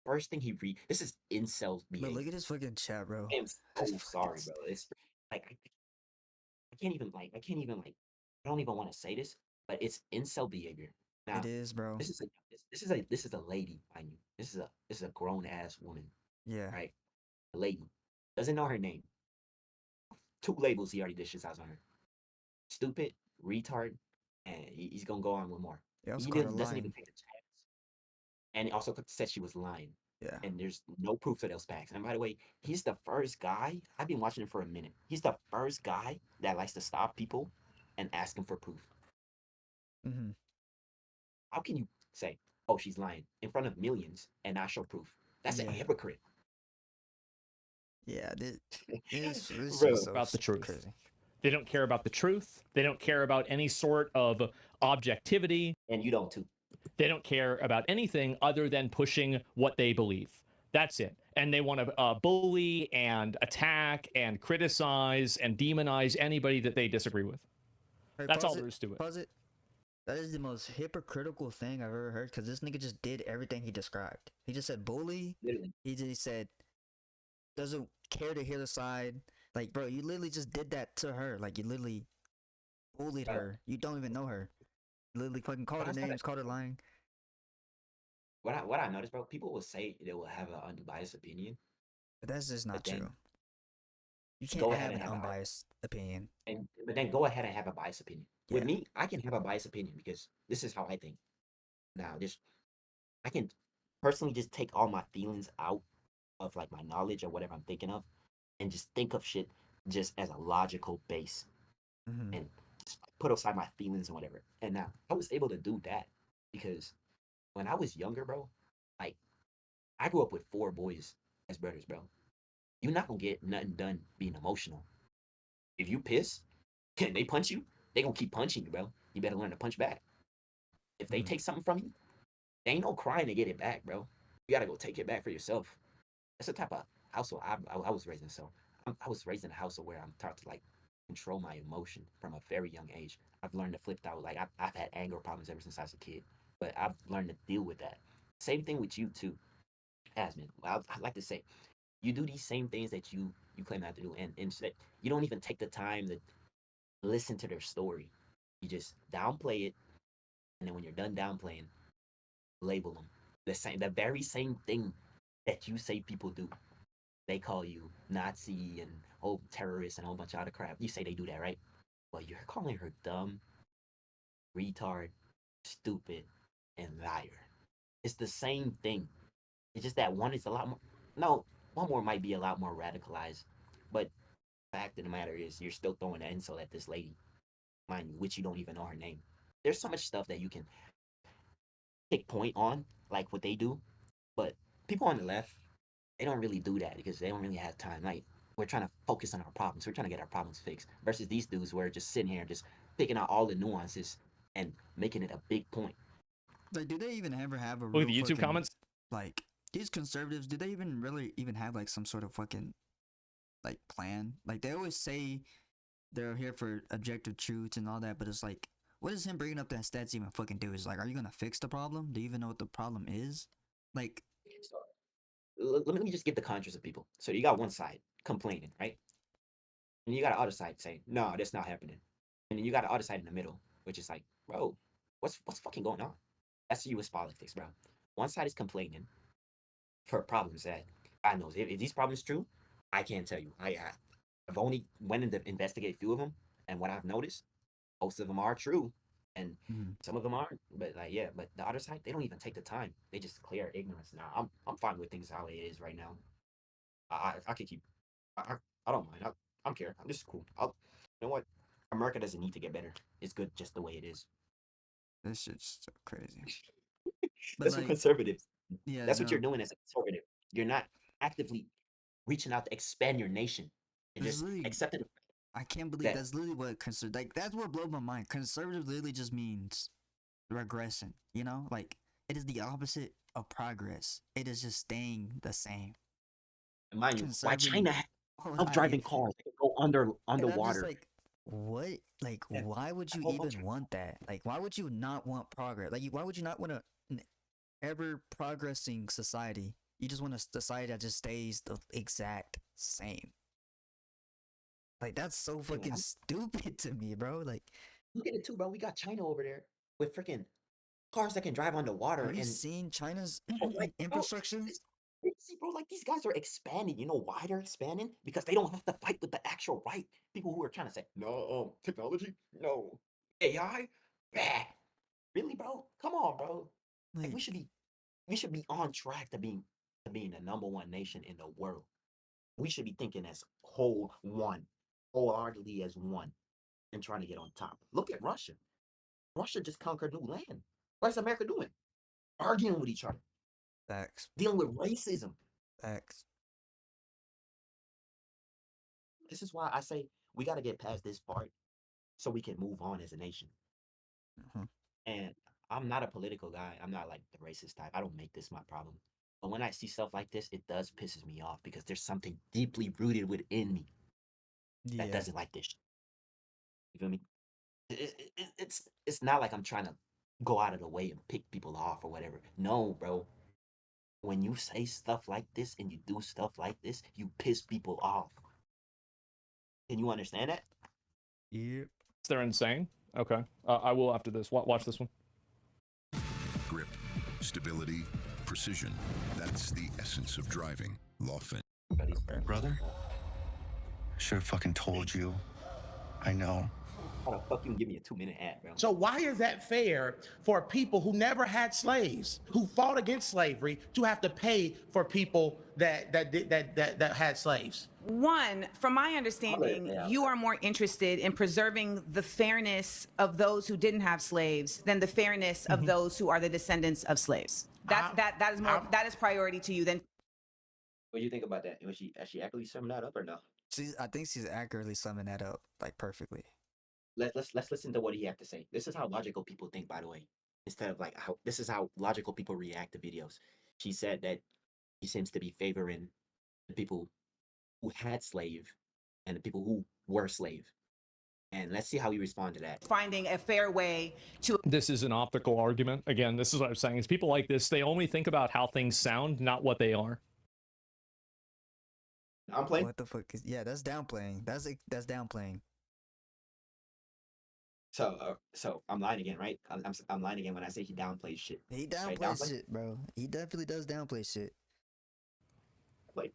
First thing he read. This is incel But behavior. look at his fucking chat, bro. I am so sorry, bro. It's like I can't even like I don't even want to say this, but it's incel behavior. Now, It is, bro. this is a lady, mind you. This is a grown ass woman, Yeah. right? A lady doesn't know her name. 2 labels he already dishes out on her: stupid, retard, and he's gonna go on with more. He also He called her doesn't even lying. take a chance, and he also said she was lying. Yeah. And there's no proof of those facts. And by the way, he's the first guy. I've been watching him for a minute. He's the first guy that likes to stop people and ask him for proof. Mm-hmm. How can you say, "Oh, she's lying" in front of millions and not show proof? That's a Yeah. hypocrite. Yeah, this Bro, is so about the truth. crazy. They don't care about the truth. They don't care about any sort of objectivity. And you don't too. They don't care about anything other than pushing what they believe. That's it. And they want to bully and attack and criticize and demonize anybody that they disagree with. Hey, That's all pause it. there is to it. Pause it. That is the most hypocritical thing I've ever heard. Because this nigga just did everything he described. He just said bully. Literally. He just said doesn't care to hear the side. Like, bro, you literally just did that to her. Like, you literally bullied her. You don't even know her. You literally fucking called her names, called her lying. What I noticed, bro, people will say they will have an unbiased opinion. But that's just not then true. You can't go ahead have and an have a unbiased opinion. but then go ahead and have a biased opinion. With Yeah. me, I can have a biased opinion because this is how I think. Now, I can personally just take all my feelings out of like my knowledge or whatever I'm thinking of, and just think of shit just as a logical base, Mm-hmm. and just put aside my feelings and whatever. And now I was able to do that because when I was younger, bro, like I grew up with 4 boys as brothers, bro. You're not gonna get nothing done being emotional. If you piss and they punch you, they gonna keep punching you, bro. You better learn to punch back. If they Mhm. take something from you, there ain't no crying to get it back, bro. You gotta go take it back for yourself. That's the type of household I was raised in. So I was raised in a household where I'm taught to like control my emotion from a very young age. I've learned to flip out. Like I've had anger problems ever since I was a kid, but I've learned to deal with that. Same thing with you too, Asmin. I'd like to say you do these same things that you claim not to do, and instead you don't even take the time to listen to their story. You just downplay it, and then when you're done downplaying, label them the very same thing that you say people do. They call you Nazi and whole terrorist and a whole bunch of other crap. You say they do that, right? Well, you're calling her dumb, retard, stupid, and liar. It's the same thing. It's just that one is a lot more. No, one more might be a lot more radicalized, but fact of the matter is, you're still throwing an insult at this lady, mind you, which you don't even know her name. There's so much stuff that you can take point on, like what they do, but people on the left, they don't really do that because they don't really have time. Like we're trying to focus on our problems. We're trying to get our problems fixed. Versus these dudes who are just sitting here just picking out all the nuances and making it a big point. Like, do they even ever have a Look at real the YouTube fucking, comments. like, these conservatives? Do they even really even have like some sort of fucking like plan? Like, they always say they're here for objective truths and all that, but it's like, what does him bringing up that stats even fucking do? Is like, are you gonna fix the problem? Do you even know what the problem is? Like, So, let me just give the contrast of people. So you got one side complaining, right? And you got the other side saying, no, that's not happening. And then you got the other side in the middle, which is like, bro, what's fucking going on? That's U.S. politics, bro. One side is complaining for problems that I know. If these problems true, I can't tell you. I've only went and investigate a few of them, and what I've noticed, most of them are true, and mm, some of them aren't. But like, yeah, but the other side, they don't even take the time. They just clear ignorance. Now, I'm fine with things how it is right now. I can keep. I don't mind. I don't care. I'm just cool. You know what? America doesn't need to get better. It's good just the way it is. this shit's so crazy. But That's what like, conservatives. yeah, That's what you're no, doing as a conservative. You're not actively reaching out to expand your nation. You're there's just literally, accepting I can't believe that. that's literally what like that's what blows my mind. Conservative literally just means regression. You know, like it is the opposite of progress. It is just staying the same. Mind you, why Conservative China whole self-driving life. cars that can go And I'm just underwater. like, what? Like, Yeah, why would a you whole bunch even of want that? Like, why would you not want progress? Like, why would you not want an ever progressing society? You just want a society that just stays the exact same. Like, that's so thing. Like, fucking stupid to me, bro. Like, look at it too, bro. We got China over there with freaking cars that can drive underwater, have you and seen China's like, bro, infrastructure? it's crazy, bro. Like these guys are expanding. You know why they're expanding? Because they don't have to fight with the actual right people who are trying to say no technology, no AI, bah. Really, bro? Come on, bro. Like Like, we should be on track to being the number one nation in the world. We should be thinking as wholeheartedly as one, and trying to get on top. Look at Russia. Russia just conquered new land. What's America doing? Arguing with each other, facts, dealing with racism. facts. This is why I say we got to get past this part so we can move on as a nation. Mhm. And I'm not a political guy. I'm not like the racist type. I don't make this my problem. But when I see stuff like this, it does pisses me off because there's something deeply rooted within me that Yeah. doesn't like this. You feel me? It's not like I'm trying to go out of the way and pick people off or whatever. No, bro. When you say stuff like this and you do stuff like this, you piss people off. Can you understand that? Yep. They're insane. Okay. I will after this. Watch this one. Grip, stability, precision. That's the essence of driving. Lawfin. Brother? Should've fucking told you. I know. How the fuck you can give me a 2-minute ad, bro? So why is that fair for people who never had slaves, who fought against slavery, to have to pay for people that had slaves? One, from my understanding, you are more interested in preserving the fairness of those who didn't have slaves than the fairness of those who are the descendants of slaves. That is priority to you than. What do you think about that? Was she actually summing that up or no? I think she's accurately summing that up like perfectly. Let's listen to what he had to say. This is how logical people think, by the way. Instead of like how this is how logical people react to videos. She said that he seems to be favoring the people who had slave and the people who were slave. And let's see how he responded to that. Finding a fair way to. This is an optical argument. Again, this is what I'm saying. Is people like this, they only think about how things sound, not what they are. I'm playing. What the fuck is? Yeah, that's downplaying. That's downplaying. So I'm lying again, right? I'm lying again when I say he downplays shit. He Right, downplays shit, bro. He definitely does downplay shit. Like,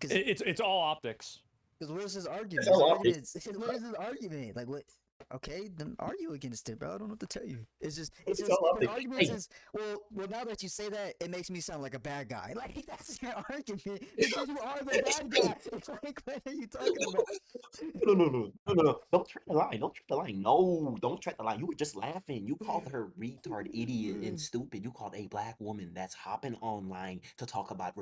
It's all optics. Because where's his argument? Where's his argument? Like what? Okay, then argue against it, bro. I don't know what to tell you. It's just his argument is well. Now that you say that, it makes me sound like a bad guy. Like that's your argument. Because you are the bad guy. It's like, what are you talking about? No. Don't tread the line. Don't tread the line. No, don't tread the line. You were just laughing. You called her retard, idiot, and stupid. You called a black woman that's hopping online to talk about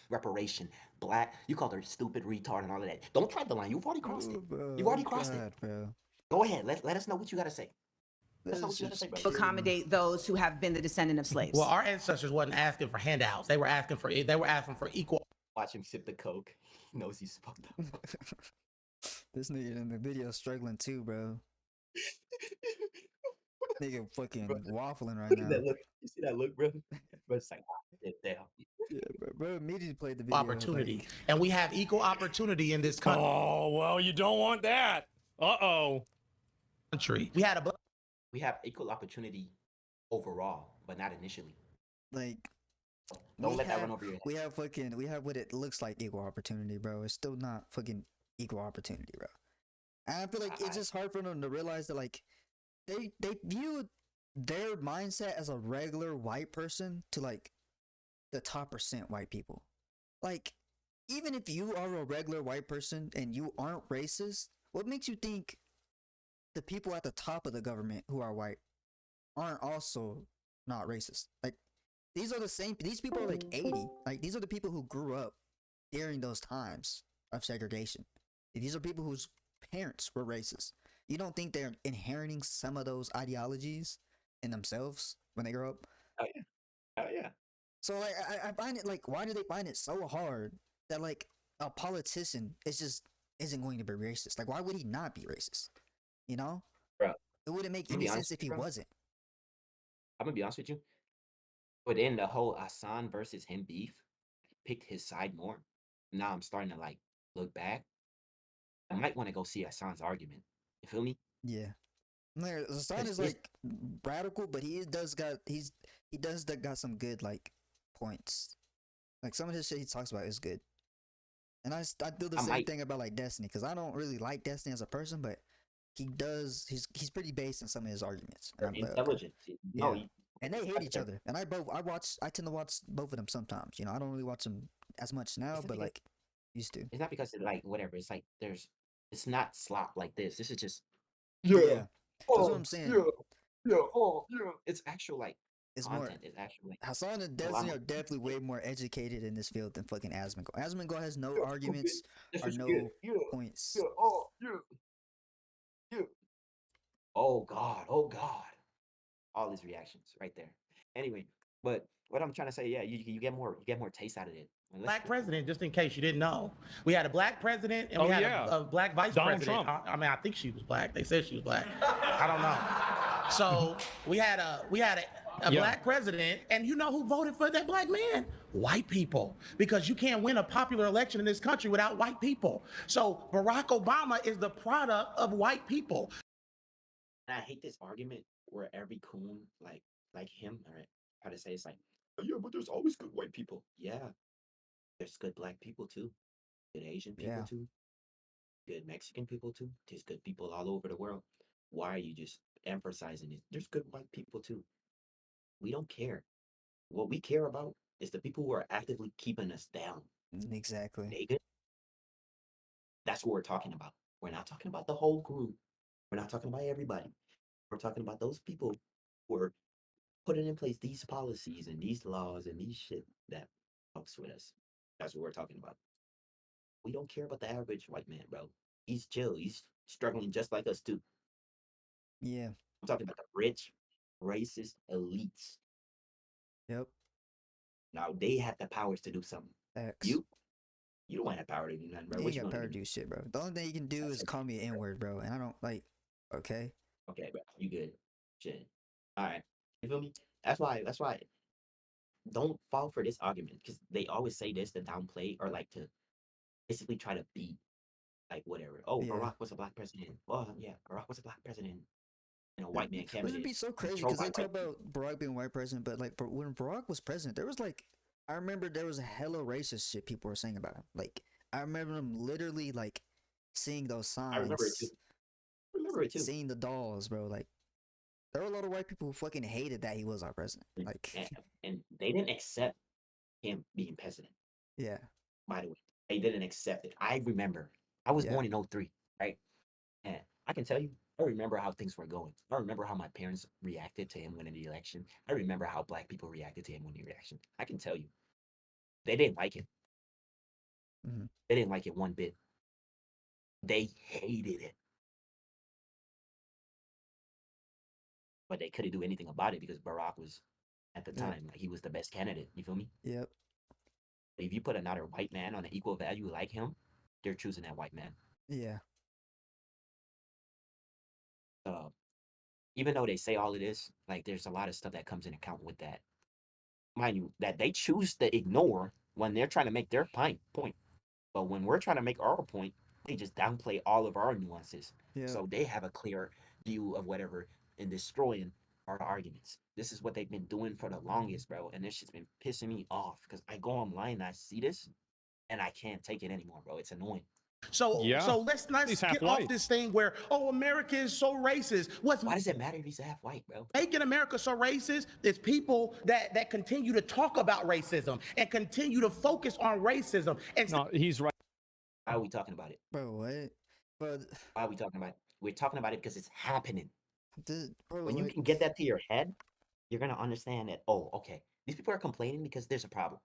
reparation. Black. You called her stupid, retard, and all of that. Don't tread the line. You've already crossed it. You've already crossed it. Bro. Go ahead. Let us know what you gotta say. Let us know what you gotta say, bro. Accommodate those who have been the descendant of slaves. Well, our ancestors wasn't asking for handouts. They were asking for equal. Watch him sip the coke. He knows he's fucked up. This nigga in the video struggling too, bro. Nigga fucking waffling right now. That look. You see that look, bro? Bro, it's like, damn. Yeah, bro immediately played the video. Opportunity, like, and we have equal opportunity in this country. Oh, well, you don't want that. Uh-oh. We have equal opportunity overall, but not initially. like Don't let that run over your head. we have what it looks like equal opportunity, bro. It's still not fucking equal opportunity, bro. And I feel like it's just hard for them to realize that like they view their mindset as a regular white person to like the top % white people. Like even if you are a regular white person and you aren't racist, what makes you think the people at the top of the government who are white aren't also not racist? Like these people are like 80. Like these are the people who grew up during those times of segregation. These are people whose parents were racist. You don't think they're inheriting some of those ideologies in themselves when they grow up? Oh yeah. So like I find it like, why do they find it so hard that like a politician isn't going to be racist? Like why would he not be racist? You know? Bro, it wouldn't make any sense if he wasn't. I'm gonna be honest with you. Within the whole Hassan versus him beef, he picked his side more. Now I'm starting to like look back. I might want to go see Hassan's argument. You feel me? Yeah. Like, Hassan is like radical, but he does got some good like points. Like some of his shit he talks about is good. And I do the same thing about like Destiny, because I don't really like Destiny as a person, but he's pretty based in some of his arguments. And intelligent. Okay. Yeah. And they hate each other. And I tend to watch both of them sometimes. You know, I don't really watch them as much now, but like used to. It's not because it's like whatever. It's like it's not slop like this. This is just yeah. That's what I'm saying. Yeah. It's actual like it's content. More. It's actually like Hassan and Destiny are definitely way more educated in this field than fucking Asmongold. Asmongold has no arguments or no points. Yeah. Oh God. all his reactions right there. Anyway, but what I'm trying to say, yeah, you get more taste out of it. Black president, just in case you didn't know. We had a black president and we had a black vice Donald president. Trump. I mean, I think she was black. They said she was black. I don't know. So we had a black president, and you know who voted for that black man? White people. Because you can't win a popular election in this country without white people. So Barack Obama is the product of white people. And I hate this argument where every coon like him, all right, how to say it's like, oh, yeah, but there's always good white people. Yeah, there's good black people too, good Asian people too, good Mexican people too. There's good people all over the world. Why are you just emphasizing it? There's good white people too. We don't care. What we care about is the people who are actively keeping us down. Exactly. Naked. That's what we're talking about. We're not talking about the whole group. We're not talking about everybody. We're talking about those people who are putting in place these policies and these laws and these shit that helps with us. That's what we're talking about. We don't care about the average white man, bro. He's chill. He's struggling just like us too. Yeah. I'm talking about the rich, racist elites. Yep. Now they have the powers to do something. X. You don't have power to do nothing, bro. You What ain't you got gonna power to do shit, bro. The only thing you can do is call me an N-word, bro. And I don't like, okay? Okay, bro. You good. Shit. All right. You feel me? That's why don't fall for this argument, because they always say this to downplay or like to basically try to beat like whatever. Oh, Barack was a black president. Oh yeah, Barack was a black president. And a white man Which candidate. would be so crazy controlled because they by talk white about Barack being white president, but like when Barack was president, there was like, I remember there was a hella racist shit people were saying about him. Like I remember them literally like seeing those signs. I remember it too. Seeing the dolls, bro. Like there were a lot of white people who fucking hated that he was our president. Like and they didn't accept him being president. Yeah. By the way, they didn't accept it. I remember. I was born in 03, right? And I can tell you, I remember how things were going. I remember how my parents reacted to him winning the election. I remember how black people reacted to him winning the election. I can tell you, they didn't like it. Mm-hmm. They didn't like it one bit. They hated it. But they couldn't do anything about it because Barack was, at the time, like he was the best candidate. You feel me? Yep. If you put another white man on an equal value like him, they're choosing that white man. Yeah. Even though they say all of this, like there's a lot of stuff that comes in account with that. Mind you, that they choose to ignore when they're trying to make their point. But when we're trying to make our point, they just downplay all of our nuances. Yeah. So they have a clear view of whatever and destroying our arguments. This is what they've been doing for the longest, bro. And this shit's been pissing me off because I go online and I see this and I can't take it anymore, bro. It's annoying. So let's not get off this thing where, oh, America is so racist. Why does it matter if he's half white, bro? Making America so racist is people that continue to talk about racism and continue to focus on racism. And no, he's right. Why are we talking about it? Bro, what? But why are we talking about it? We're talking about it because it's happening. Bro, when you can get that to your head, you're gonna understand that, oh, okay, these people are complaining because there's a problem.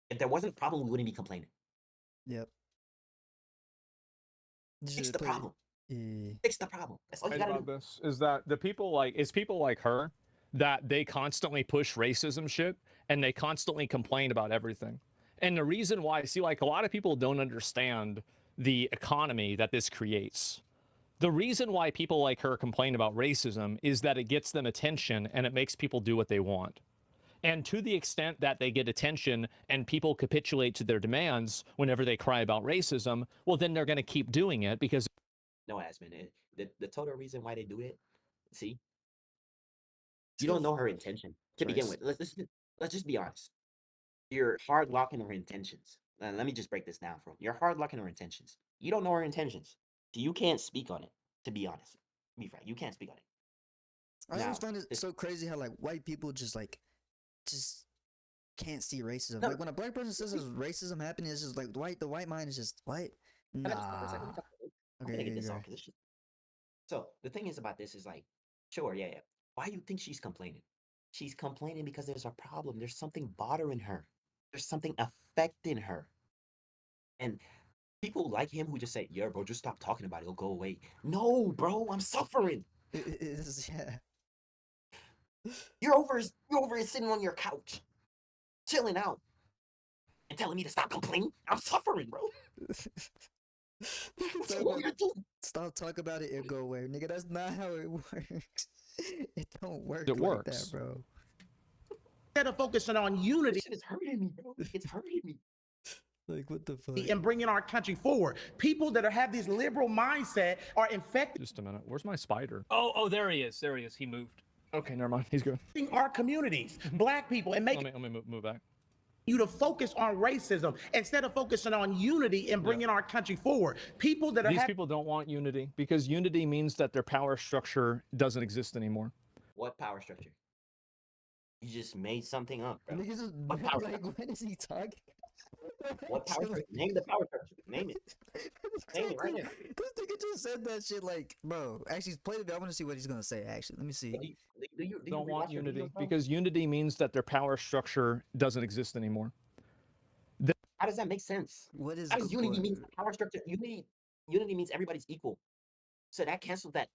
If there wasn't a problem, we wouldn't be complaining. Yep. Fix the problem. Fix the problem. That's all you gotta do. This is that the people like her that they constantly push racism shit and they constantly complain about everything. And the reason why, see, like a lot of people don't understand the economy that this creates. The reason why people like her complain about racism is that it gets them attention and it makes people do what they want. And to the extent that they get attention and people capitulate to their demands whenever they cry about racism, well, then they're going to keep doing it because... No, Asman, the total reason why they do it, see? You don't know her intention to begin with. Let's just be honest. You're hard locking her intentions. Let me just break this down for you. You're hard locking her intentions. You don't know her intentions. So you can't speak on it, to be honest. Be frank, you can't speak on it. I always find it so crazy how like white people just can't see racism. Like when a black person says there's racism happening, it's just like the white mind is just what? Nah. Okay, so the thing is about this is like, sure, yeah. Why do you think she's complaining? She's complaining because there's a problem. There's something bothering her. There's something affecting her. And people like him who just say, yeah, bro, just stop talking about it. It'll go away. No, bro, I'm suffering. Yeah. You're over sitting on your couch, chilling out, and telling me to stop complaining. I'm suffering, bro. What you want me to do? Stop talking about it, it'll go away. Nigga, that's not how it works. It don't work It like works. that, bro. Instead of focusing on unity, This shit is hurting me, bro. It's hurting me. Like, what the fuck? and bringing our country forward. People that have this liberal mindset are infecting Just a minute. Where's my spider? Oh, there he is. There he is. He moved. Okay, never mind. He's good. our communities, black people, and making Let me move back. you to focus on racism instead of focusing on unity and bringing our country forward. People that are These people don't want unity because unity means that their power structure doesn't exist anymore. What power structure? You just made something up, bro. Niggas is What power like, structure? what is he talking? What power structure? Name the power structure. Name it. Name it right now. This nigga just said that shit like, bro. Actually, play the video. I want to see what he's gonna say. Actually, let me see. Do you Don't want rewatch your unity videos, bro? because unity means that their power structure doesn't exist anymore. How does that make sense? What is How does unity equal? means power structure? Unity means everybody's equal. So that cancels that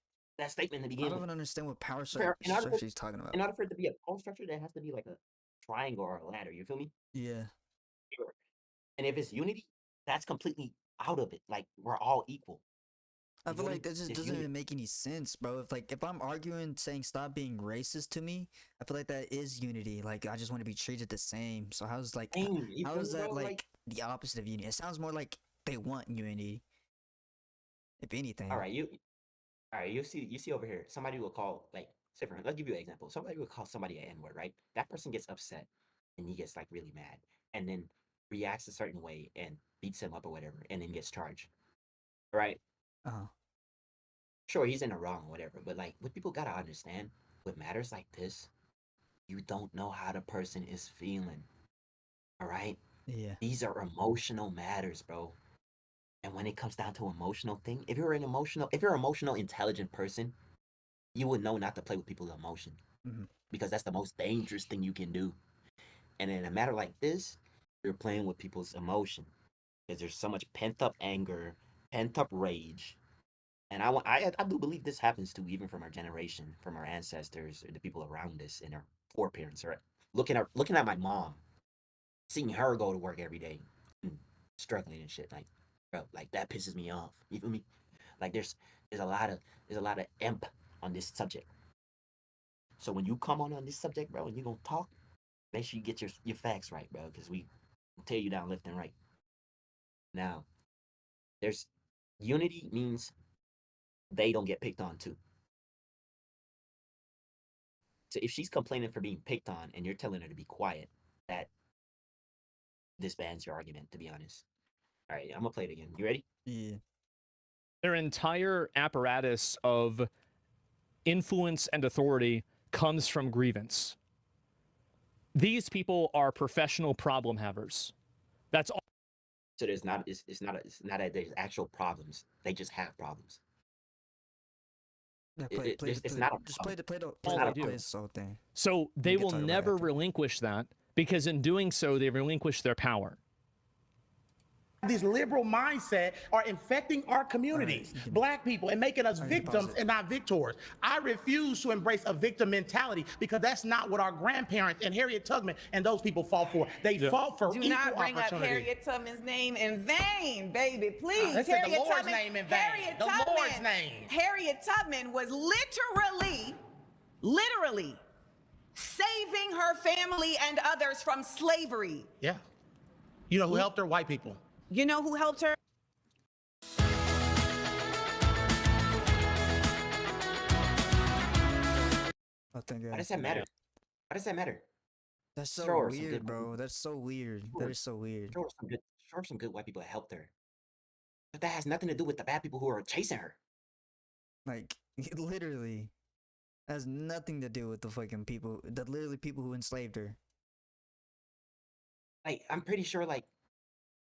statement in the I beginning. don't even understand what power Fair. structure he's talking about. In order for it to be a power structure, there has to be like a triangle or a ladder. You feel me? Yeah. Sure. And if it's unity, that's completely out of it. Like we're all equal. I You feel feel like me? that just It's doesn't unity. even make any sense, bro. If I'm arguing saying stop being racist to me, I feel like that is unity. Like I just want to be treated the same. So how's like Dang, you how feel is me, that bro? like the opposite of unity? It sounds more like they want unity. If anything. All right, you see over here, somebody will call, like, say for let's give you an example. Somebody will call somebody an N-word, right? That person gets upset and he gets like really mad and then reacts a certain way and beats him up or whatever and then gets charged. Right? Uh-huh. Sure, he's in the wrong or whatever, but like what people gotta understand with matters like this, you don't know how the person is feeling. All right? Yeah. These are emotional matters, bro. And when it comes down to emotional thing, if you're an emotional, intelligent person, you would know not to play with people's emotion because that's the most dangerous thing you can do. And in a matter like this, you're playing with people's emotion because there's so much pent up anger, pent up rage, and I do believe this happens too, even from our generation, from our ancestors, or the people around us, and our foreparents. Right? Looking at my mom, seeing her go to work every day, and struggling and shit, like, bro, like that pisses me off. You feel me? Like there's a lot of imp on this subject. So when you come on this subject, bro, and you gonna talk, make sure you get your facts right, bro, because we tear you down left and right. Now, there's unity means they don't get picked on too. So if she's complaining for being picked on and you're telling her to be quiet, that disbands your argument, to be honest. All right, I'm gonna play it again. You ready? Yeah. Their entire apparatus of influence and authority comes from grievance. These people are professional problem havers. That's all. So it's not that there's actual problems. They just have problems. Yeah, It's not a just problem. play All they do. this whole thing. So they can will talk about it never after. relinquish that because in doing so, they relinquish their power. this liberal mindset are infecting our communities, black people, and making us victims and not victors. I refuse to embrace a victim mentality because that's not what our grandparents and Harriet Tubman and those people fought for. They fought for Do equal not bring up opportunity. Harriet Tubman's name in vain, baby. Please. They said the Harriet Lord's Tubman, name in vain. Harriet The Tubman, Lord's name. Harriet Tubman was literally saving her family and others from slavery. Yeah. You know who helped her? White people. You know who helped her? I think Why does that matter? Why does that matter? That's so Sure, some weird, good bro. people. That's so weird. Sure. That is so weird. Sure, some good white people that helped her. But that has nothing to do with the bad people who are chasing her. Like literally has nothing to do with the fucking people, the literally people who enslaved her. Like, I'm pretty sure, like,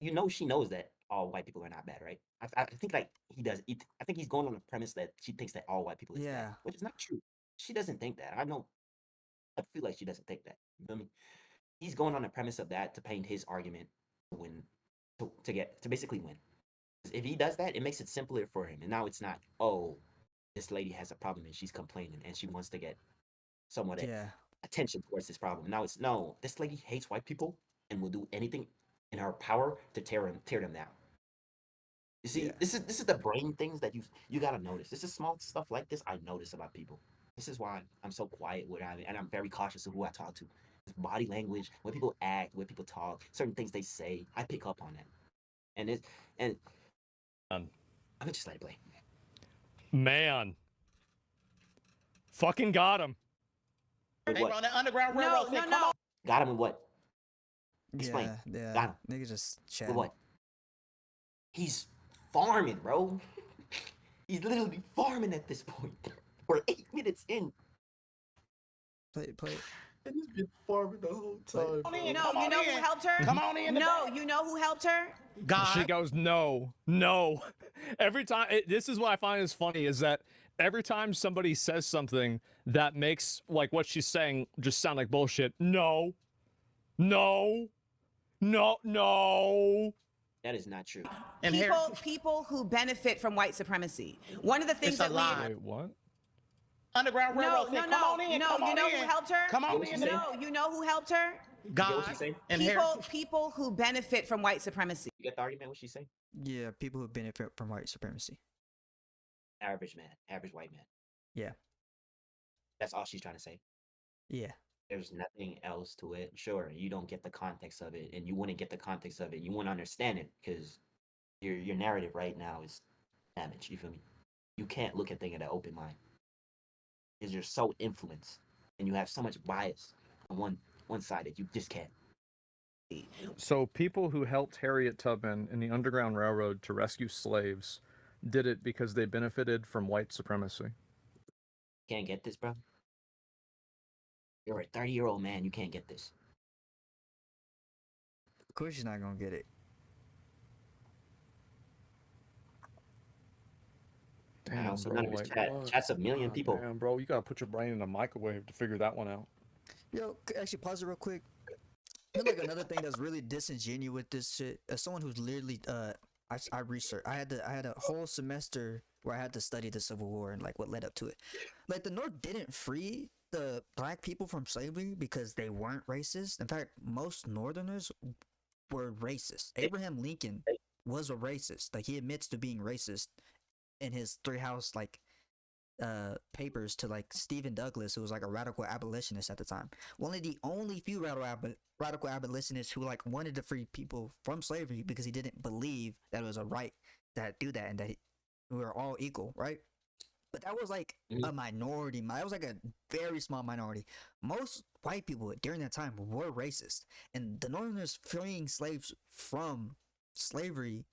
you know, she knows that all white people are not bad, right? I think, like, he does. I think he's going on the premise that she thinks that all white people is Yeah. bad, which is not true. She doesn't think that. I know. I feel like she doesn't think that. You feel me? He's going on the premise of that to paint his argument to win, to basically win. 'Cause if he does that, it makes it simpler for him. And now it's not, oh, this lady has a problem and she's complaining and she wants to get somewhat Yeah. attention towards this problem. Now it's no, this lady hates white people and will do anything in her power to tear them down. You see, Yeah. this is the brain things that you gotta notice. This is small stuff like this I notice about people. This is why I'm so quiet with it, and I'm very cautious of who I talk to. It's body language, when people act, when people talk, certain things they say, I pick up on that. And I'm gonna just let it play. Man. Fucking got him. With They what? on the Underground Railroad. No, Come no. on. Got him with what? Explain. Yeah. Got him. Nigga just With chatting. what? He's farming, bro. He's literally farming at this point. We're 8 minutes in. Play it. And he's been farming the whole time. Come on in, No, come you on know in. who helped her? Come on in. No, you know who helped her? God. She goes, no. Every time, this is what I find is funny, is that every time somebody says something that makes like what she's saying just sound like bullshit. No. That is not true. And People who benefit from white supremacy. One of the things It's a that lie. Wait, what? Underground Railroad. No, Come on in. no, Come you on know in. who helped her? Come on Get what in. she's saying? No, you know who helped her? You God. get what she's saying? And People who benefit from white supremacy. You get the argument? What she's saying? Yeah, people who benefit from white supremacy. Average man, average white man. Yeah. That's all she's trying to say. Yeah. There's nothing else to it. Sure, you don't get the context of it, and you wouldn't get the context of it. You wouldn't understand it because your narrative right now is damaged. You feel me? You can't look at things in an open mind because you're so influenced and you have so much bias on one side that you just can't. So people who helped Harriet Tubman in the Underground Railroad to rescue slaves did it because they benefited from white supremacy. Can't get this, bro. You're a 30-year-old man. You can't get this. Of course you're not gonna get it. Damn, So bro. none of his Like, what? chat's a million God people. Damn, bro, you gotta put your brain in a microwave to figure that one out. Yo, actually pause it real quick. I feel like another thing that's really disingenuous with this shit, as someone who's literally I researched. I had a whole semester where I had to study the Civil War and like what led up to it. Like the North didn't free the black people from slavery because they weren't racist. In fact, most Northerners were racist. Abraham Lincoln was a racist. Like he admits to being racist in his three house like papers to like Stephen Douglas, who was like a radical abolitionist at the time. One of the only few radical abolitionists who like wanted to free people from slavery because he didn't believe that it was a right to do that and that we were all equal, right? But that was like a minority. That was like a very small minority. Most white people during that time were racist, and the Northerners freeing slaves from slavery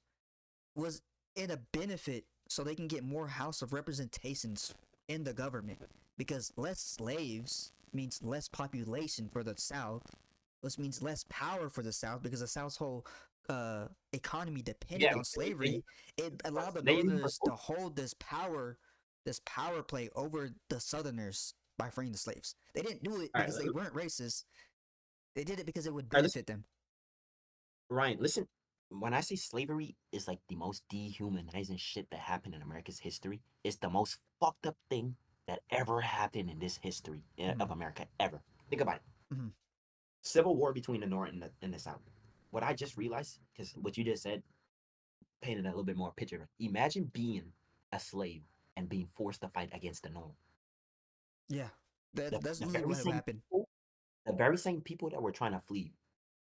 was in a benefit so they can get more House of Representations in the government, because less slaves means less population for the South, which means less power for the South because the South's whole economy depended on slavery. It allowed the Northerners to hold this power play over the Southerners by freeing the slaves. They didn't do it because they weren't racist. They did it because it would benefit them. Ryan, listen. When I say slavery is like the most dehumanizing shit that happened in America's history, it's the most fucked up thing that ever happened in this history of America ever. Think about it. Civil war between the North and the South. What I just realized, because what you just said painted a little bit more picture. Imagine being a slave and being forced to fight against the North. Yeah, that's literally what happened. The very same people that were trying to flee.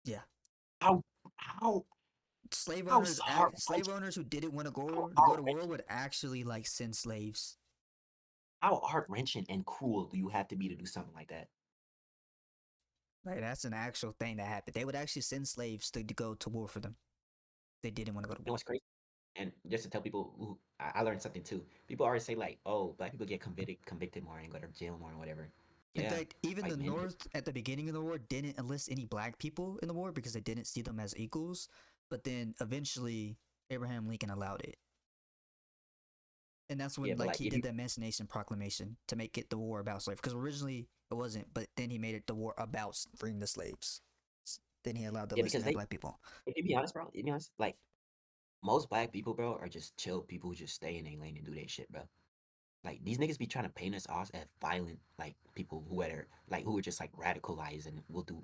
Yeah. How slave owners who didn't want to go to war would actually like send slaves. How heart-wrenching and cruel do you have to be to do something like that? Like that's an actual thing that happened. They would actually send slaves to go to war for them. They didn't want to go to war. You know what's crazy? And just to tell people, I learned something too. People always say like, "Oh, black people get convicted more and go to jail more and whatever." In fact, even the North at the beginning of the war didn't enlist any black people in the war because they didn't see them as equals. But then eventually Abraham Lincoln allowed it. And that's when he did the Emancipation Proclamation to make it the war about slavery. Because originally it wasn't, but then he made it the war about freeing the slaves. Then he allowed the black people. If you be honest, bro, like most black people, bro, are just chill people who just stay in their lane and do their shit, bro. Like these niggas be trying to paint us off as violent, like people who are like who are just like radicalized and will do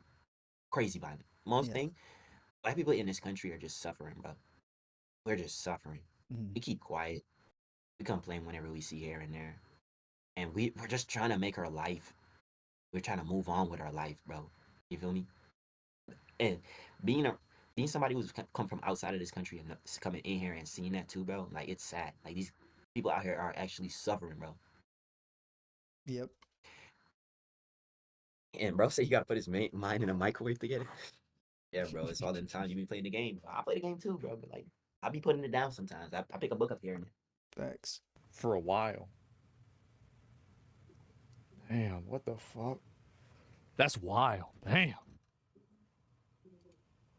crazy violent. Most Yeah. thing, black people in this country are just suffering, bro. We're just suffering. Mhm. We keep quiet. We complain whenever we see here and there, and we're just trying to make our life. We're trying to move on with our life, bro. You feel me? And being a being somebody who's come from outside of this country and coming in here and seeing that too, bro. Like it's sad. Like these people out here are actually suffering, bro. Yep. And bro, say you gotta put his mind in a microwave together. Yeah, bro, it's all in time. You be playing the game. I play the game too, bro. But like, I be putting it down sometimes. I pick a book up here and there. Facts. For a while. Damn, what the fuck? That's wild. Damn.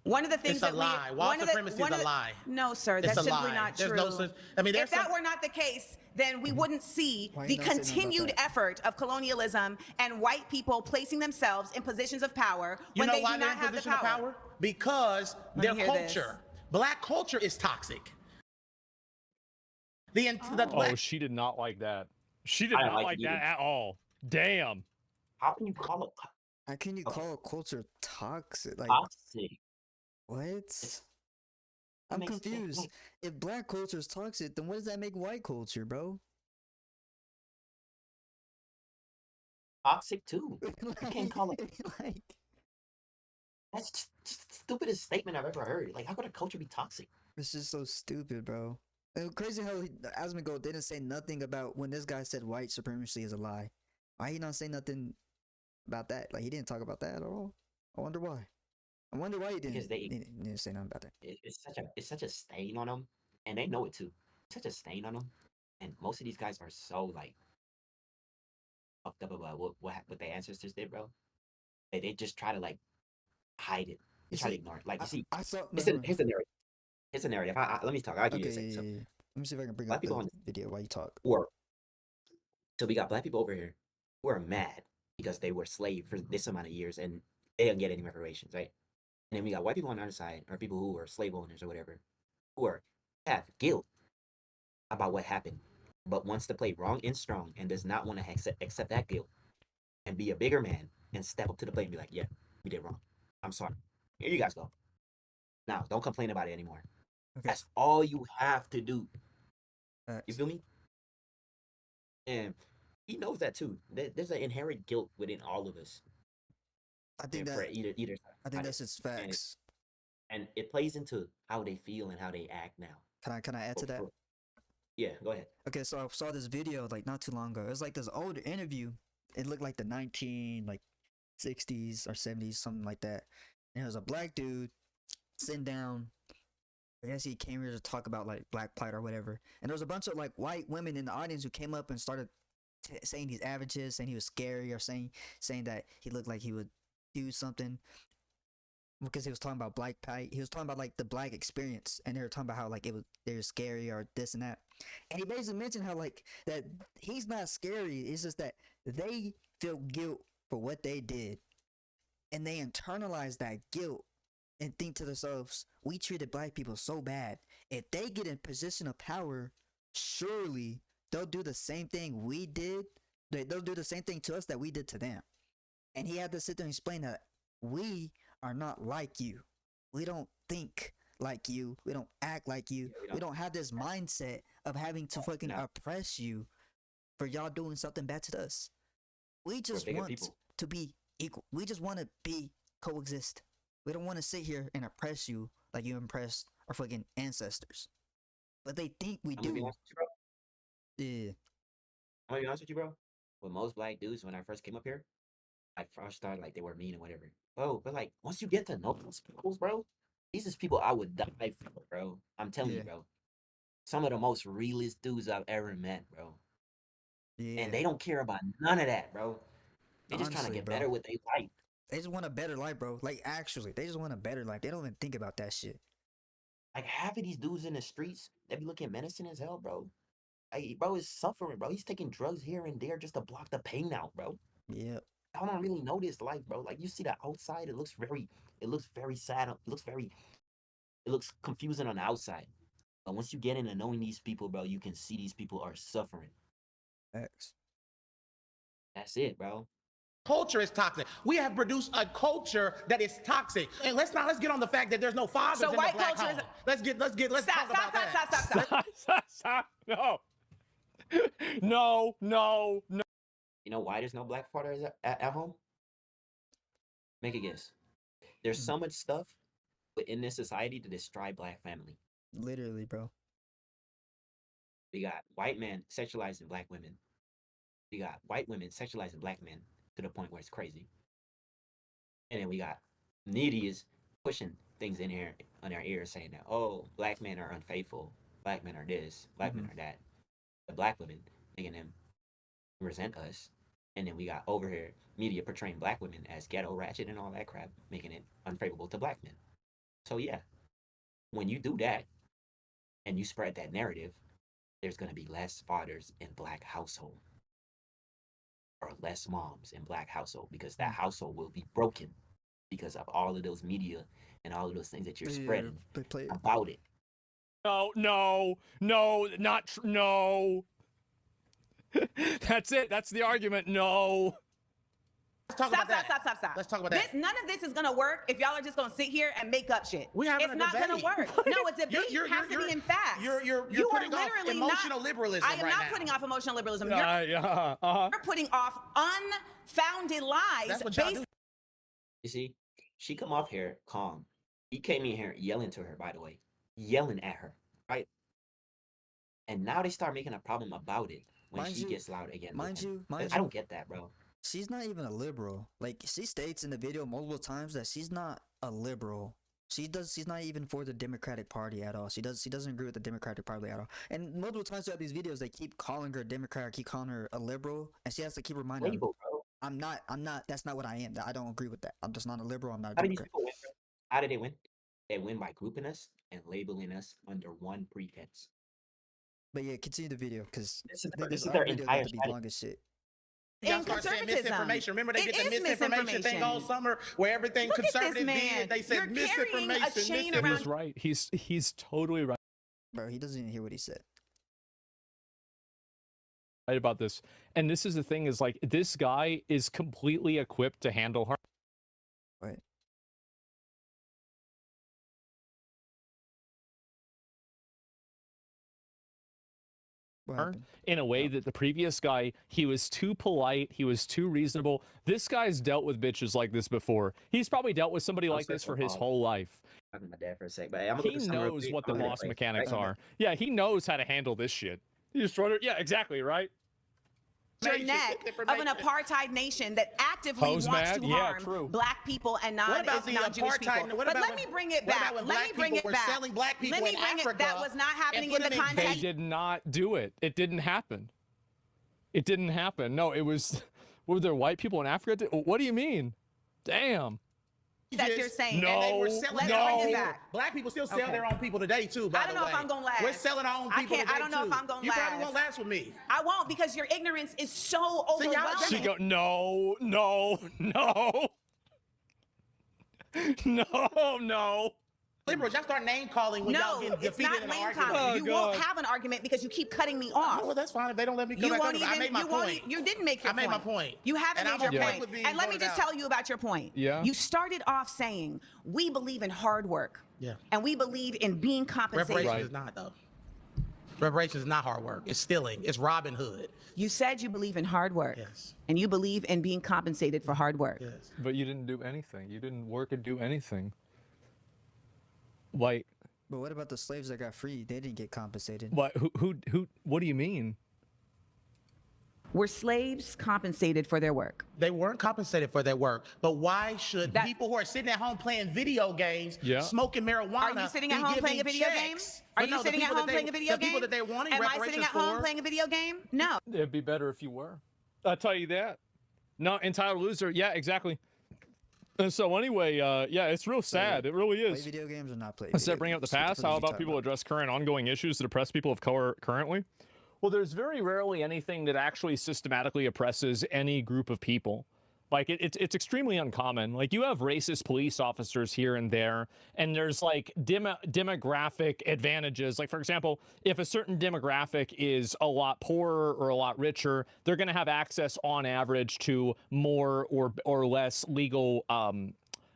One of the things It's a that lie. we, White one of the, supremacy is a lie. No, sir, It's that's a simply lie. not There's true. no such. I mean, If that were not the case, then we wouldn't see Why the you not saying nothing about continued that? effort of colonialism and white people placing themselves in positions of power You when know they why do they're not in have the position of power. power? Because Let their me hear this. culture, black culture, is toxic. The Oh, black. she did not like that. She did I don't not like like it that either. at all. Damn. How can you call it How can you Okay. call culture toxic? Like toxic? what? It I'm makes sense. confused. Like, If black culture is toxic, then what does that make white culture, bro? toxic too. You can't call it. like That's just the stupidest statement I've ever heard. Like, how could a culture be toxic? it's just so stupid, bro. And crazy how Asmongold didn't say nothing about when this guy said white supremacy is a lie. Why he not say nothing about that? Like he didn't talk about that at all. I wonder why. I wonder why he Because didn't say nothing about that. it's such a stain on them, and they know it too. It's such a stain on them, and most of these guys are so like fucked up about what their ancestors did, bro. They just try to like hide it. They You try to see, ignore it. Like you see, I saw. No, it's hold a on. here's the narrative. Here's the narrative. Let me talk. I'll give you Okay, a second. So yeah. Let me see if I can bring black up people the on video while you talk. or so we got black people over here who are mad because they were slaves for this amount of years and they didn't get any reparations, right? And then we got white people on the other side, or people who are slave owners or whatever, who are have guilt about what happened, but wants to play wrong and strong and does not want to accept that guilt and be a bigger man and step up to the plate and be like, yeah, we did wrong. I'm sorry. Here you guys go. Now, don't complain about it anymore. Okay. That's all you have to do. You Facts. feel me? And he knows that too. There's an inherent guilt within all of us. I think For that either side. I think that's just facts. And it plays into how they feel and how they act now. Can I add to that? Yeah, go ahead. Okay, so I saw this video like not too long ago. It was like this older interview. It looked like the 60s or 70s, something like that. And it was a black dude sitting down. I guess he came here to talk about like black plight or whatever. And there was a bunch of like white women in the audience who came up and started saying these averages, saying he was scary, or saying that he looked like he would do something because he was talking about black plight. He was talking about like the black experience, and they were talking about how like they were scary or this and that. And he basically mentioned how like that he's not scary. It's just that they feel guilt for what they did, and they internalize that guilt and think to themselves, we treated black people so bad. If they get in position of power, surely they'll do the same thing we did. They'll do the same thing to us that we did to them. And he had to sit there and explain that we are not like you. We don't think like you. We don't act like you. We don't have this mindset of having to fucking oppress you for y'all doing something bad to us. We just want to be equal. We just want to be coexist. We don't want to sit here and oppress you like you oppressed our fucking ancestors. But they think we do. Yeah. I'm gonna be honest with you, bro. With most black dudes, when I first came up here, I first thought like they were mean or whatever. Bro, but like once you get to know these people, bro, these is people I would die for, bro. I'm telling you, bro. Some of the most realest dudes I've ever met, bro. Yeah. And they don't care about none of that, bro. They're just trying to get better with their life. They just want a better life, bro. Like actually, they just want a better life. They don't even think about that shit. Like half of these dudes in the streets, they be looking menacing as hell, bro. Like, bro is suffering, bro. He's taking drugs here and there just to block the pain out, bro. Yep. I don't really know this life, bro. Like you see the outside, it looks very sad. It looks confusing on the outside. But once you get into knowing these people, bro, you can see these people are suffering. X. That's it, bro. Culture is toxic. We have produced a culture that is toxic. And let's get on the fact that there's no fathers So in white the black culture home. is- Let's talk about that. Stop. No. No, no, no. You know why there's no black fathers at home? Make a guess. There's so much stuff within this society to destroy black family. Literally, bro. We got white men sexualizing black women. We got white women sexualizing black men to the point where it's crazy. And then we got media's pushing things in here on our ears saying that, oh, black men are unfaithful, black men are this, black men are that. The black women making them resent us. And then we got over here media portraying black women as ghetto, ratchet, and all that crap, making it unfavorable to black men. So yeah, when you do that and you spread that narrative, there's gonna be less fathers in black household or less moms in black household because that household will be broken because of all of those media and all of those things that you're spreading about it. No, no, no, not true. No. That's it. That's the argument. No. Let's talk about that. Stop. Let's talk about that. None of this is gonna work if y'all are just gonna sit here and make up shit. It's not gonna work. No, a debate has to be in facts. You're putting off emotional liberalism I am right not now. putting off emotional liberalism. Yeah. You're putting off unfounded lies That's what y'all based. do. You see, she come off here calm. He came in here yelling to her, by the way, yelling at her, right? And now they start making a problem about it when she gets loud again. I don't get that, bro. She's not even a liberal. Like, she states in the video multiple times that she's not a liberal. She's not even for the Democratic Party at all. She doesn't agree with the Democratic Party at all. And multiple times throughout these videos, they keep calling her a Democrat, keep calling her a liberal, and she has to keep reminding them, I'm not, that's not what I am. I don't agree with that. I'm just not a liberal, I'm not a Democrat. How did they win? They win by grouping us and labeling us under one pretense. But yeah, continue the video, because this is this their video entire got to be strategy. long as shit. Y'all start saying misinformation. Remember they did the is misinformation thing all summer where everything Look at this conservative man. did. They said You're carrying a misinformation. chain He around- was right. He's totally right Bro, he doesn't even hear what he said. about this. And this is the thing is like this guy is completely equipped to handle her. Right. In a way that the previous guy, he was too polite, he was too reasonable. This guy's dealt with bitches like this before. He's probably dealt with somebody like this for his whole life. Talking about that for a sec, but I'm He knows what the boss mechanics are. Yeah, he knows how to handle this shit. He just run it. Yeah, exactly, right? Your neck of an apartheid nation that actively Pose wants mad? to Yeah, harm true. black people and What about the non-Jewish apartheid? people. What But about let me when- bring it what back. about when Let black me bring people it were back. selling black people Let me in bring it. That Africa was not happening and in put the them in context. They did not do it. It didn't happen. It didn't happen. No, it was. Were there white people in Africa? What do you mean? Damn. That you're saying. No, And they were selling Let's bring no. it back. Black people still sell Okay. their own people today too. By I don't the know way. if I'm gonna last. We're selling our own I people can't- today I don't know too. if I'm gonna You probably last. won't last with me. I won't because your ignorance is so See, y'all- overwhelming. She go, no, no, no. No. Liberals, y'all start name calling when y'all No, get it's defeated not in an name argument. calling. Oh, You God. won't have an argument because you keep cutting me off. Oh, well, that's fine. If they don't let me come You back won't over, even. I made my you won't. point. You didn't make your I made my point. You haven't And made I'm your okay point. with being And let me voted just out. tell you about your point. Yeah. You started off saying we believe in hard work. Yeah. And we believe in being compensated. Reparations is not though. Reparations is not hard work. It's stealing. It's Robin Hood. You said you believe in hard work. Yes. And you believe in being compensated for hard work. Yes. But you didn't do anything. You didn't work and do anything. Like, But what about the slaves that got freed? They didn't get compensated. what? Who? What do you mean? Were slaves compensated for their work? They weren't compensated for their work. But why should That- people who are sitting at home playing video games, Yeah. smoking marijuana, Are you sitting at be home giving playing a video game? checks? Are But you no, the sitting at people that home they- playing a video the game? people that they're wanting Am I reparations sitting at home for- playing a video game? No. It'd be better if you were. I'll tell you that. No, entitled loser. Yeah, exactly. And so anyway, yeah, it's real sad. It really Play is. video games or not play Instead video of bringing up the games? What past, fuck how is you about talking people address current ongoing issues that oppress people of color currently? Well, there's very rarely anything that actually systematically oppresses any group of people. Like it's extremely uncommon. Like you have racist police officers here and there, and there's like demographic advantages. Like for example, if a certain demographic is a lot poorer or a lot richer, they're going to have access on average to more or less legal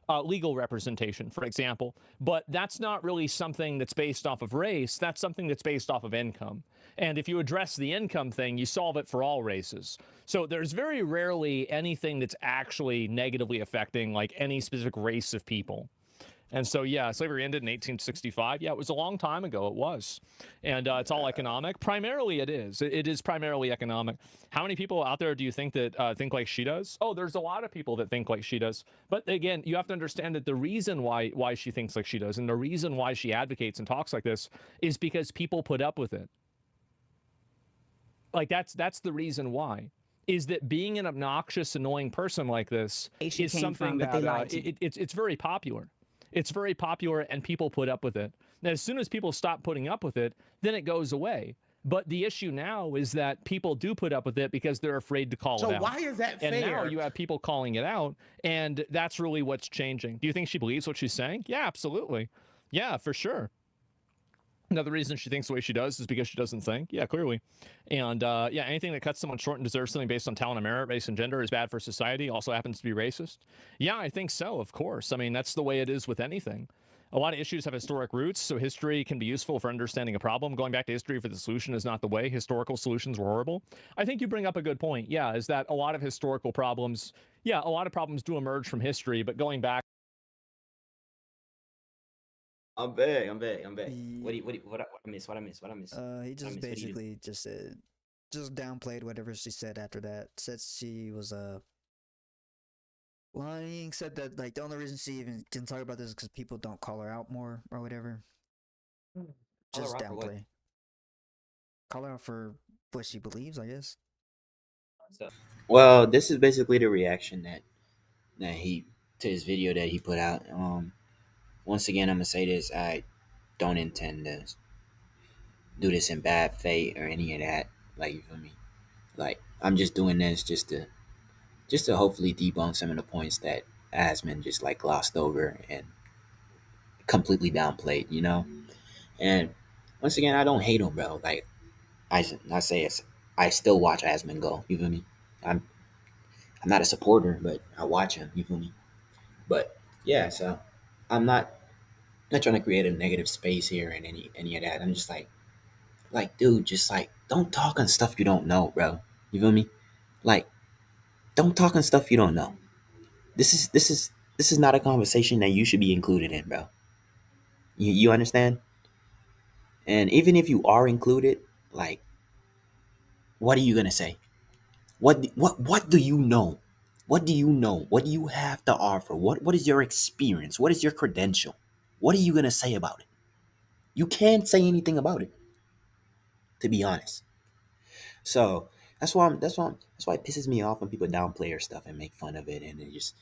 representation, for example. But that's not really something that's based off of race. That's something that's based off of income. And if you address the income thing, you solve it for all races. So there's very rarely anything that's actually negatively affecting like any specific race of people. And so, yeah, slavery ended in 1865. Yeah, it was a long time ago. It was. And it's all economic. Primarily, it is. It is primarily economic. How many people out there do you think that think like she does? Oh, there's a lot of people that think like she does. But again, you have to understand that the reason why she thinks like she does and the reason why she advocates and talks like this is because people put up with it. Like that's the reason why. Is that being an obnoxious, annoying person like this is something that it's very popular. It's very popular and people put up with it. Now, as soon as people stop putting up with it, then it goes away. But the issue now is that people do put up with it because they're afraid to call it out. So why is that fair? And now you have people calling it out, and that's really what's changing. Do you think she believes what she's saying? Yeah, absolutely. Yeah, for sure. Another reason she thinks the way she does is because she doesn't think. Yeah, clearly. And yeah, anything that cuts someone short and deserves something based on talent and merit, race and gender is bad for society. Also happens to be racist. Yeah, I think so, of course. I mean, that's the way it is with anything. A lot of issues have historic roots, so history can be useful for understanding a problem. Going back to history for the solution is not the way. Historical solutions were horrible. I think you bring up a good point. Yeah, is that a lot of historical problems, yeah, a lot of problems do emerge from history, but going back. I'm back. What I miss? What I miss? He just basically just said, just downplayed whatever she said after that. Said she was lying. Said that like the only reason she even can talk about this is because people don't call her out more or whatever. Just downplay. Call her out for what she believes, I guess. Well, this is basically the reaction that he to his video that he put out. Once again, I'm gonna say this: I don't intend to do this in bad faith or any of that. Like, you feel me? Like, I'm just doing this just to hopefully debunk some of the points that Asman just like glossed over and completely downplayed, you know. And once again, I don't hate him, bro. Like I say, I still watch Asman go. You feel me? I'm I'm not a supporter, but I watch him. You feel me? But yeah, so I'm not trying to create a negative space here and any of that. I'm just like, dude, just like don't talk on stuff you don't know, bro. You feel me? Like, don't talk on stuff you don't know. This is not a conversation that you should be included in, bro. You understand? And even if you are included, like, what are you gonna say? What do you know? What do you know? What do you have to offer? What is your experience? What is your credential? What are you gonna say about it? You can't say anything about it, to be honest. So that's why it pisses me off when people downplay her stuff and make fun of it and they just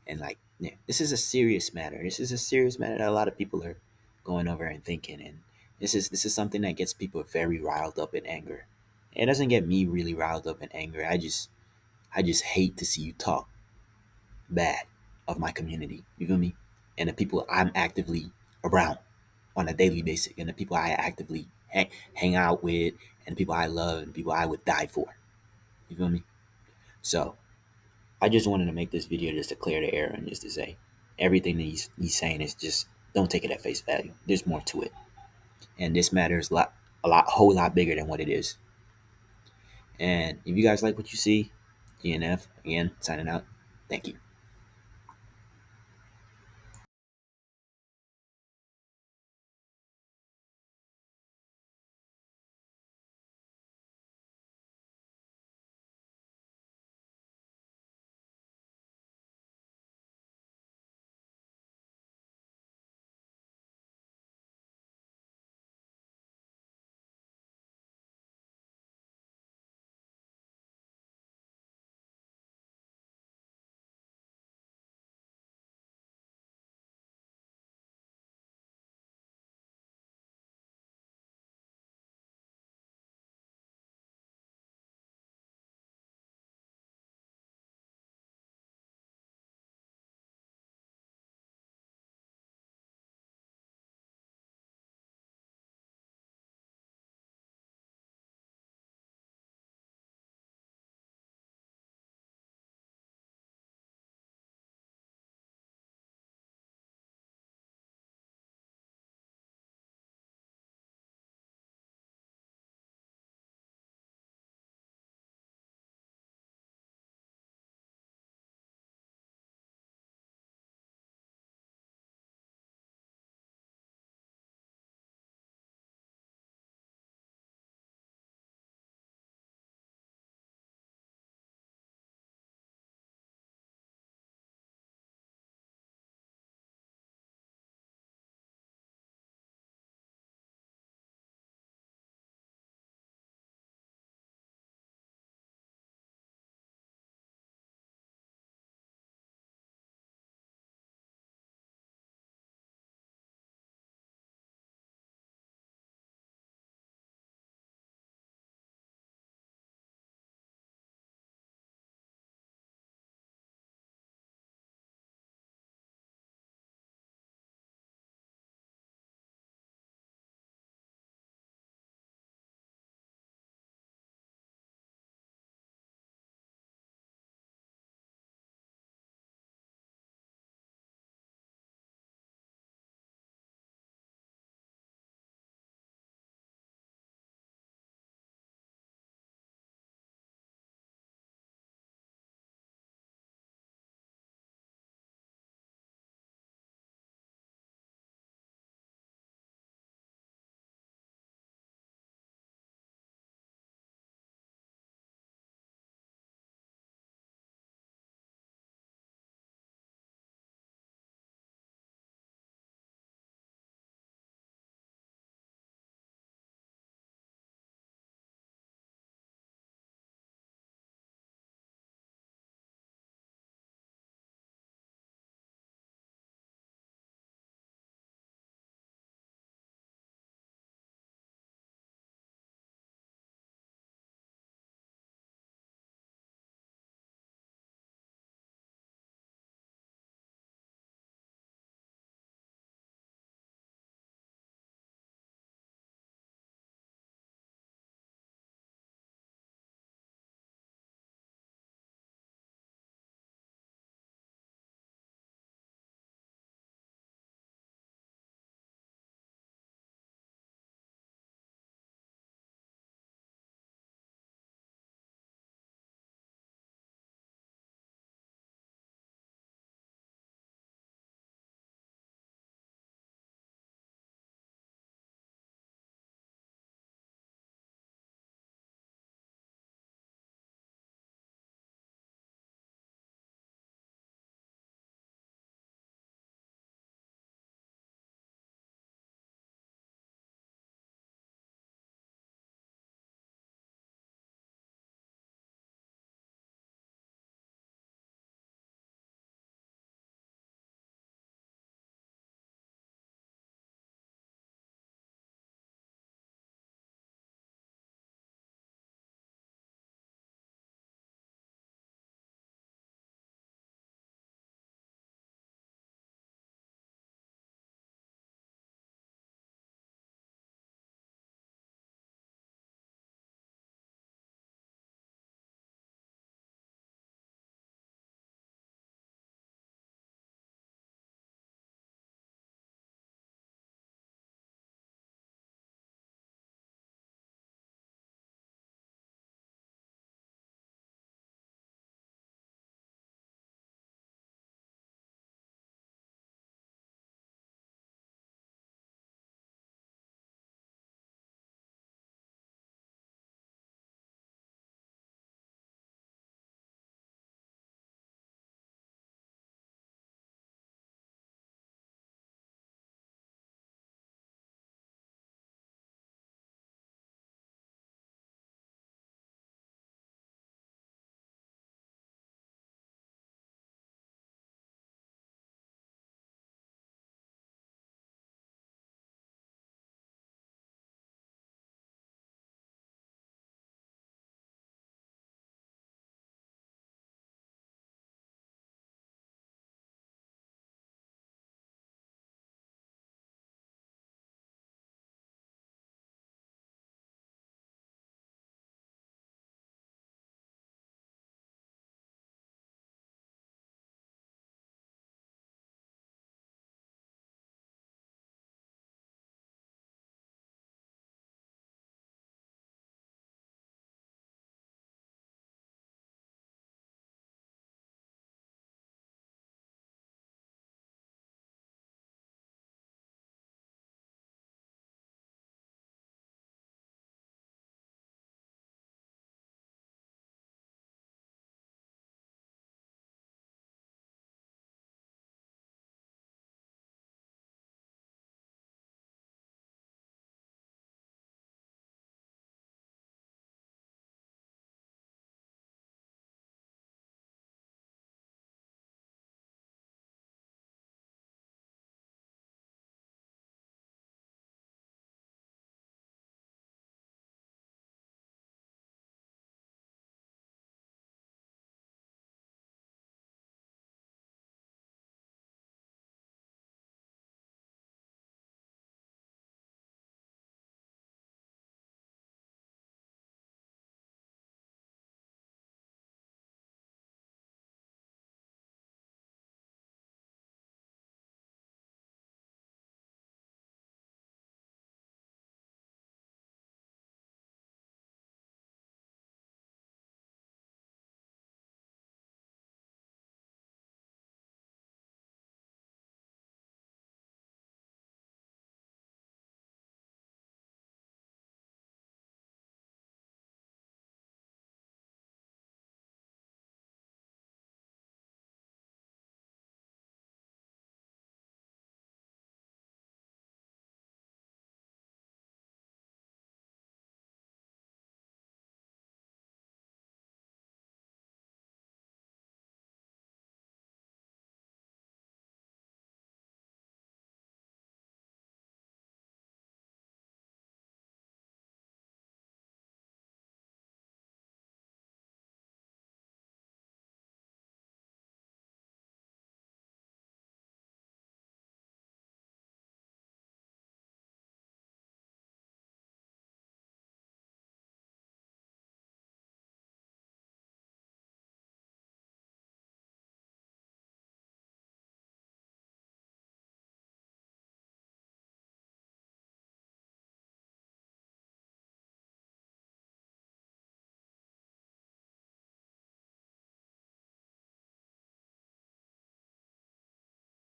and like, yeah, this is a serious matter. This is a serious matter that a lot of people are going over and thinking, and this is something that gets people very riled up in anger. It doesn't get me really riled up in anger. I just hate to see you talk bad of my community. You feel me? And the people I'm actively around on a daily basis, and the people I actively hang out with, and the people I love, and the people I would die for. You feel me? So I just wanted to make this video just to clear the air and just to say everything that he's saying is just don't take it at face value. There's more to it, and this matter is whole lot bigger than what it is. And if you guys like what you see, GNF again signing out. Thank you.